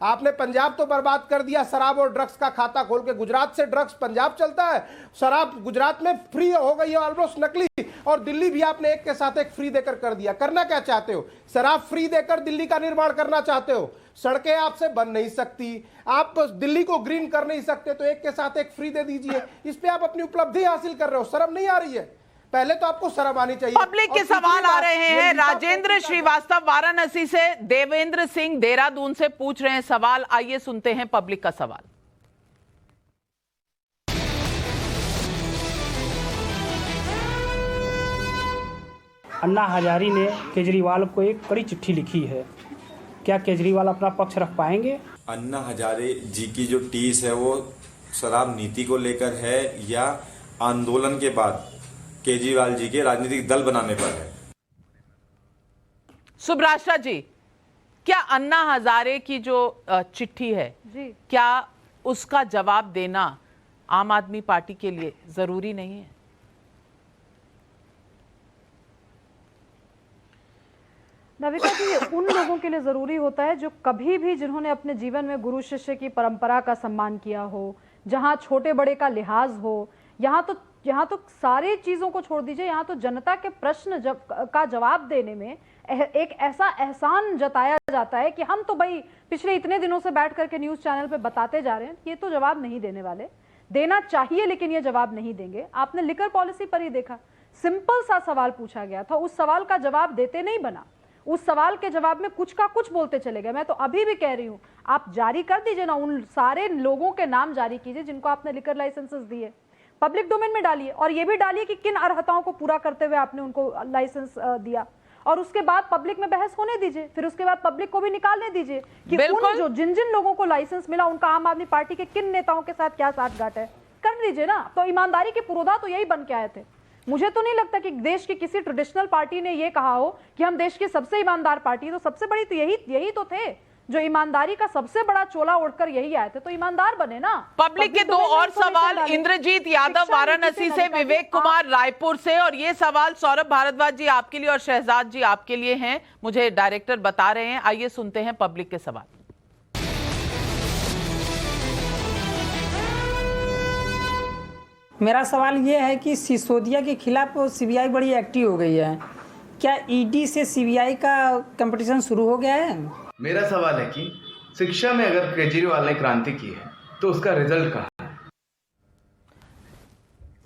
आपने पंजाब तो बर्बाद कर दिया, शराब और ड्रग्स का खाता खोल के। गुजरात से ड्रग्स पंजाब चलता है, शराब गुजरात में फ्री हो गई है, ऑलमोस्ट नकली। और दिल्ली भी आपने एक के साथ एक फ्री देकर कर दिया। करना क्या चाहते हो? शराब फ्री देकर दिल्ली का निर्माण करना चाहते हो? सड़कें आपसे बन नहीं सकती, आप दिल्ली को ग्रीन कर नहीं सकते, तो एक के साथ एक फ्री दे दीजिए। इस पे आप अपनी उपलब्धि हासिल कर रहे हो, शर्म नहीं आ रही है? पहले तो आपको शर्म आनी चाहिए। पब्लिक के सवाल आ रहे हैं। राजेंद्र श्रीवास्तव वाराणसी से, देवेंद्र सिंह देहरादून से पूछ रहे हैं सवाल। आइए सुनते हैं पब्लिक का सवाल। अन्ना हजारी ने केजरीवाल को एक कड़ी चिट्ठी लिखी है, क्या केजरीवाल अपना पक्ष रख पाएंगे? अन्ना हजारे जी की जो टीस है वो शराब नीति को लेकर है या आंदोलन के बाद केजरीवाल जी के राजनीतिक दल बनाने पर है? सुब्राशा जी, क्या अन्ना हजारे की जो चिट्ठी है जी, क्या उसका जवाब देना आम आदमी पार्टी के लिए जरूरी नहीं है? नविका जी, उन लोगों के लिए जरूरी होता है जो कभी भी जिन्होंने अपने जीवन में गुरु शिष्य की परंपरा का सम्मान किया हो, जहां छोटे बड़े का लिहाज हो। यहाँ तो सारी चीजों को छोड़ दीजिए, यहाँ तो जनता के प्रश्न का जवाब देने में एक ऐसा एहसान जताया जाता है कि हम तो भाई पिछले इतने दिनों से बैठ करके न्यूज चैनल पे बताते जा रहे हैं, ये तो जवाब नहीं देने वाले। देना चाहिए लेकिन ये जवाब नहीं देंगे। आपने लिकर पॉलिसी पर ही देखा, सिंपल सा सवाल पूछा गया था, उस सवाल का जवाब देते नहीं बना, उस सवाल के जवाब में कुछ का कुछ बोलते चले गए। मैं तो अभी भी कह रही हूं, आप जारी कर दीजिए ना, उन सारे लोगों के नाम जारी कीजिए जिनको आपने लिकर लाइसेंसेस दिए, पब्लिक डोमेन में डालिए, और ये भी डालिए कि किन अर्हताओं को पूरा करते हुए आपने उनको लाइसेंस दिया, और उसके बाद पब्लिक में बहस होने दीजिए, फिर उसके बाद पब्लिक को भी निकालने दीजिए कि उन जो जिन जिन लोगों को लाइसेंस मिला उनका आम आदमी पार्टी के किन नेताओं के साथ क्या साठगांठ है, कर दीजिए ना। तो ईमानदारी के पुरोधा तो यही बन के आए थे। मुझे तो नहीं लगता कि देश की किसी ट्रेडिशनल पार्टी ने ये कहा हो कि हम देश की सबसे ईमानदार पार्टी, तो सबसे बड़ी तो यही तो थे जो ईमानदारी का सबसे बड़ा चोला ओढ़कर यही आए थे, तो ईमानदार बने ना। पब्लिक के दो और सवाल, इंद्रजीत यादव वाराणसी से, विवेक कुमार रायपुर से, और ये सवाल सौरभ भारद्वाज जी आपके लिए और शहजाद जी आपके लिए हैं, मुझे डायरेक्टर बता रहे हैं। आइए सुनते हैं पब्लिक के सवाल। मेरा सवाल ये है कि सिसोदिया के खिलाफ सीबीआई बड़ी एक्टिव हो गई है, क्या ईडी से सीबीआई का कंपटीशन शुरू हो गया है? मेरा सवाल है कि शिक्षा में अगर केजरीवाल ने क्रांति की है तो उसका रिजल्ट कहाँ है?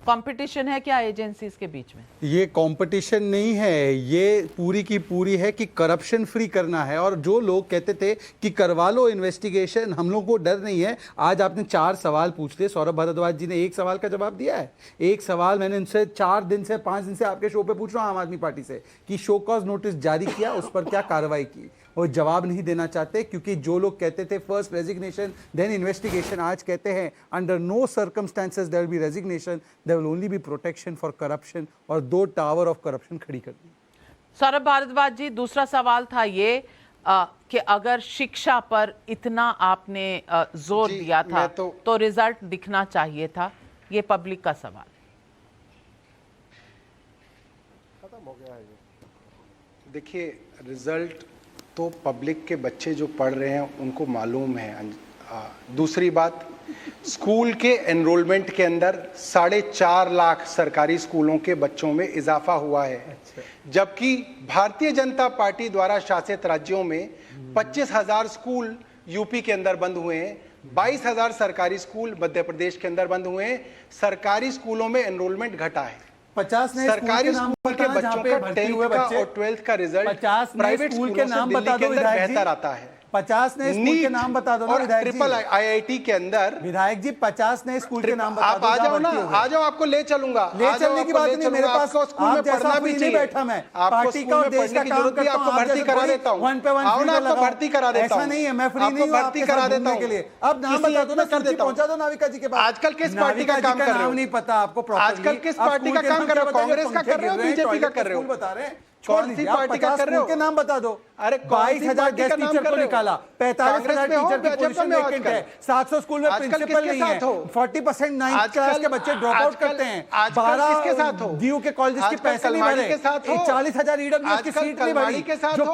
कंपटीशन है क्या एजेंसीज के बीच में? ये कंपटीशन नहीं है, ये पूरी की पूरी है कि करप्शन फ्री करना है। और जो लोग कहते थे कि करवा लो इन्वेस्टिगेशन, हम लोग को डर नहीं है, आज आपने 4 सवाल पूछ लिए, सौरभ भारद्वाज जी ने 1 सवाल का जवाब दिया है। 1 सवाल मैंने उनसे 4 दिन से 5 दिन से आपके शो पे पूछ रहा हूं आम आदमी पार्टी से कि शो कॉज नोटिस जारी किया, उस पर क्या कार्रवाई की, वो जवाब नहीं देना चाहते। क्योंकि जो लोग कहते थे फर्स्ट रेजिग्नेशन देन इन्वेस्टिगेशन, आज कहते हैं under no circumstances there will be resignation, there will only be protection for corruption, और 2 टावर ऑफ करप्शन खड़ी कर दी। सौरभ भारद्वाज जी, दूसरा सवाल था ये कि अगर शिक्षा पर इतना आपने जोर दिया था तो रिजल्ट दिखना चाहिए था, ये पब्लिक का सवाल। खत्म हो गया है ये। देखिए, रिजल्ट तो पब्लिक के बच्चे जो पढ़ रहे हैं उनको मालूम है। दूसरी बात, स्कूल के एनरोलमेंट के अंदर 4.5 लाख सरकारी स्कूलों के बच्चों में इजाफा हुआ है, जबकि भारतीय जनता पार्टी द्वारा शासित राज्यों में 25,000 स्कूल यूपी के अंदर बंद हुए हैं, 22,000 सरकारी स्कूल मध्य प्रदेश के अंदर बंद हुए हैं। सरकारी स्कूलों में एनरोलमेंट घटा है। 50 नए सरकारी स्कूल के बच्चों का 10th का और 12th का रिजल्ट 50 प्राइवेट स्कूल के नाम बता दो, बेहतर आता है। 50 नए स्कूल के नाम बता दो ना विधायक जी। ट्रिपल IIT के अंदर विधायक जी 50 नए स्कूल के नाम बता दो। आप आ जाओ ना, आ जाओ, आपको ले चलूंगा। ले चलने की बात नहीं, मेरे पास स्कूल में पढ़ना भी नहीं बैठा मैं, पार्टी का और देश का काम करता हूं, आपको भर्ती करा देता हूं। आओ ना, आपको भर्ती करा देता हूं। ऐसा नहीं है, मैं फ्री नहीं हूं, भर्ती करा देता हूं के लिए। अब नाम बता दो ना, सूची पहुंचा दो नाविका जी के पास। आजकल किस पार्टी का काम कर रहे हो? नाम नहीं पता आपको प्रॉपर्ली। आजकल किस पार्टी का काम कर रहे हो? कांग्रेस का कर रहे हो, बीजेपी का कर रहे हो? बता रहे हैं, कौन सी पार्टी का कर रहे हो? के नाम बता दो। अरे 22,000 गेस्ट टीचर को निकाला, 45,000 टीचर की पोजीशन वैकेंट है, 700 स्कूल में प्रिंसिपल नहीं है, 40% 9th क्लास के बच्चे ड्रॉप आउट करते हैं, 12 डीयू के कॉलेज के पैसे नहीं भरे, 40,000 ईडब्ल्यूएस की सीट नहीं भरी, जो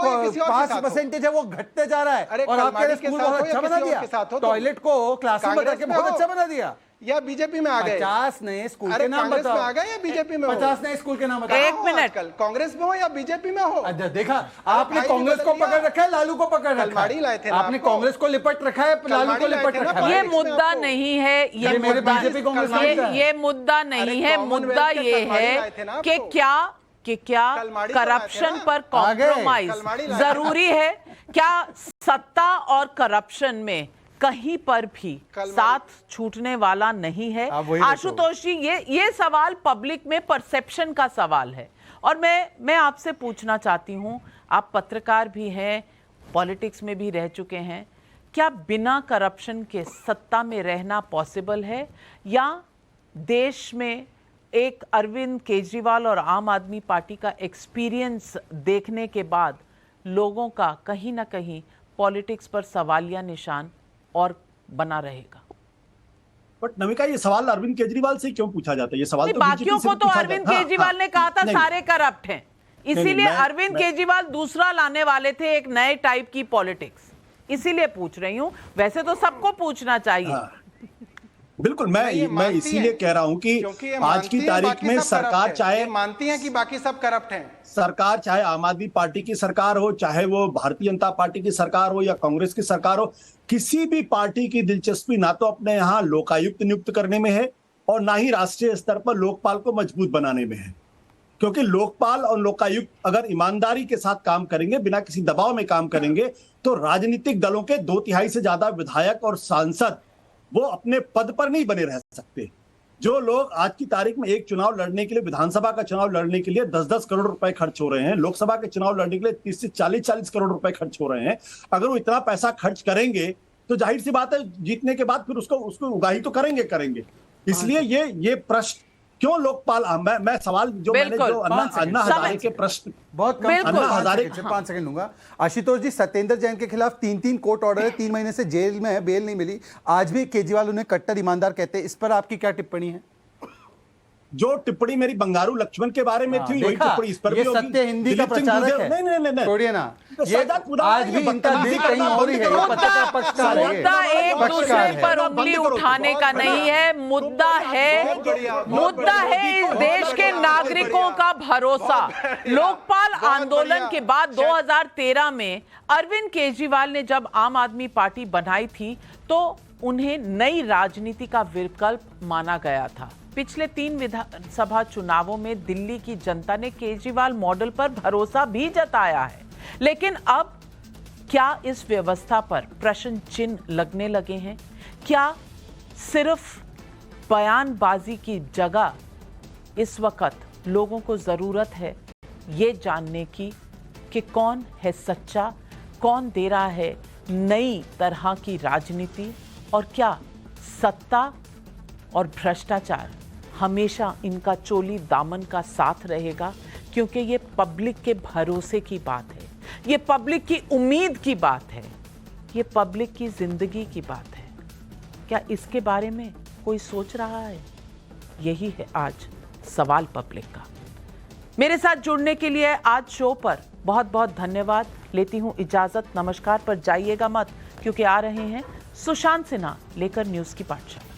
5% है वो घटते जा रहा है। और आपके स्कूल बहुत अच्छा बना दिया, टॉयलेट को क्लासरूम बना के बहुत अच्छा बना दिया। या बीजेपी में आ गए? 50 नए स्कूल के नाम बताओ। में आ गए या बीजेपी में? 50 नए स्कूल के नाम बताओ। 1 मिनट, कांग्रेस में हो या बीजेपी में हो? देखा, आपने कांग्रेस को पकड़ रखा है, लालू को पकड़ रखा है। आपने कांग्रेस को लिपट रखा है, लालू को लिपट रखा है। ये मुद्दा नहीं है, ये मुद्दा नहीं है। मुद्दा ये है कि क्या करप्शन पर कॉम्प्रोमाइज जरूरी है? क्या सत्ता और करप्शन में कहीं पर भी साथ छूटने वाला नहीं है? आशुतोष जी, ये सवाल पब्लिक में परसेप्शन का सवाल है, और मैं आपसे पूछना चाहती हूं, आप पत्रकार भी हैं, पॉलिटिक्स में भी रह चुके हैं, क्या बिना करप्शन के सत्ता में रहना पॉसिबल है, या देश में एक अरविंद केजरीवाल और आम आदमी पार्टी का एक्सपीरियंस देखने के बाद लोगों का कहीं ना कहीं पॉलिटिक्स पर सवालिया निशान और बना रहेगा। बट नमिका, ये सवाल अरविंद केजरीवाल से क्यों पूछा जाता है? ये सवाल तो बाकियों को तो अरविंद केजरीवाल ने कहा था सारे करप्ट हैं, इसीलिए अरविंद केजरीवाल दूसरा लाने वाले थे, एक नए टाइप की पॉलिटिक्स, इसीलिए पूछ रही हूं। वैसे तो सबको पूछना चाहिए। बिल्कुल, मैं इसीलिए कह रहा हूं कि आज की तारीख में सरकार चाहे मानती है कि बाकी सब करप्ट हैं, सरकार चाहे आम आदमी पार्टी की सरकार हो, चाहे वो भारतीय जनता पार्टी की सरकार हो या कांग्रेस की सरकार हो, किसी भी पार्टी की दिलचस्पी ना तो अपने यहाँ लोकायुक्त नियुक्त करने में है और ना ही राष्ट्रीय स्तर पर लोकपाल को मजबूत बनाने में है। क्योंकि लोकपाल और लोकायुक्त अगर ईमानदारी के साथ काम करेंगे, बिना किसी दबाव में काम करेंगे, तो राजनीतिक दलों के 2/3 से ज्यादा विधायक और सांसद वो अपने पद पर नहीं बने रह सकते। जो लोग आज की तारीख में एक चुनाव लड़ने के लिए, विधानसभा का चुनाव लड़ने के लिए 10-10 करोड़ रुपए खर्च हो रहे हैं, लोकसभा के चुनाव लड़ने के लिए 30 से 40 करोड़ रुपए खर्च हो रहे हैं। अगर वो इतना पैसा खर्च करेंगे तो जाहिर सी बात है जीतने के बाद फिर उसको उगाही तो करेंगे। इसलिए ये प्रश्न क्यों लोकपाल, मैं सवाल जो मैंने जो अन्ना हजारे के प्रश्न बहुत कम, अन्ना हजारे 5 सेकंड लूंगा। आशुतोष जी, सत्येंद्र जैन के खिलाफ 3 कोर्ट ऑर्डर है, 3 महीने से जेल में है, बेल नहीं मिली, आज भी केजरीवाल उन्हें कट्टर ईमानदार कहते हैं, इस पर आपकी क्या टिप्पणी है? जो टिप्पणी मेरी बंगारू लक्ष्मण के बारे में थी, वही टिप्पणी इस पर भी होगी। सत्य हिंदी का प्रचारक है। नहीं छोड़िए ना, ये आज भी इनका दिल कहीं और ही है। मुद्दा एक दूसरे पर उंगली उठाने का नहीं है, मुद्दा है इस देश के नागरिकों का भरोसा। लोकपाल आंदोलन के बाद 2013 में अरविंद केजरीवाल ने जब आम आदमी पार्टी बनाई थी तो उन्हें नई राजनीति का विकल्प माना गया था। पिछले 3 विधानसभा चुनावों में दिल्ली की जनता ने केजरीवाल मॉडल पर भरोसा भी जताया है, लेकिन अब क्या इस व्यवस्था पर प्रश्न चिन्ह लगने लगे हैं? क्या सिर्फ बयानबाजी की जगह इस वक्त लोगों को जरूरत है ये जानने की कि कौन है सच्चा, कौन दे रहा है नई तरह की राजनीति, और क्या सत्ता और भ्रष्टाचार हमेशा इनका चोली दामन का साथ रहेगा? क्योंकि ये पब्लिक के भरोसे की बात है, ये पब्लिक की उम्मीद की बात है, ये पब्लिक की जिंदगी की बात है। क्या इसके बारे में कोई सोच रहा है? यही है आज सवाल पब्लिक का। मेरे साथ जुड़ने के लिए आज शो पर बहुत बहुत धन्यवाद। लेती हूं इजाजत, नमस्कार। पर जाइएगा मत, क्योंकि आ रहे हैं सुशांत सिन्हा लेकर न्यूज की पाठशाला।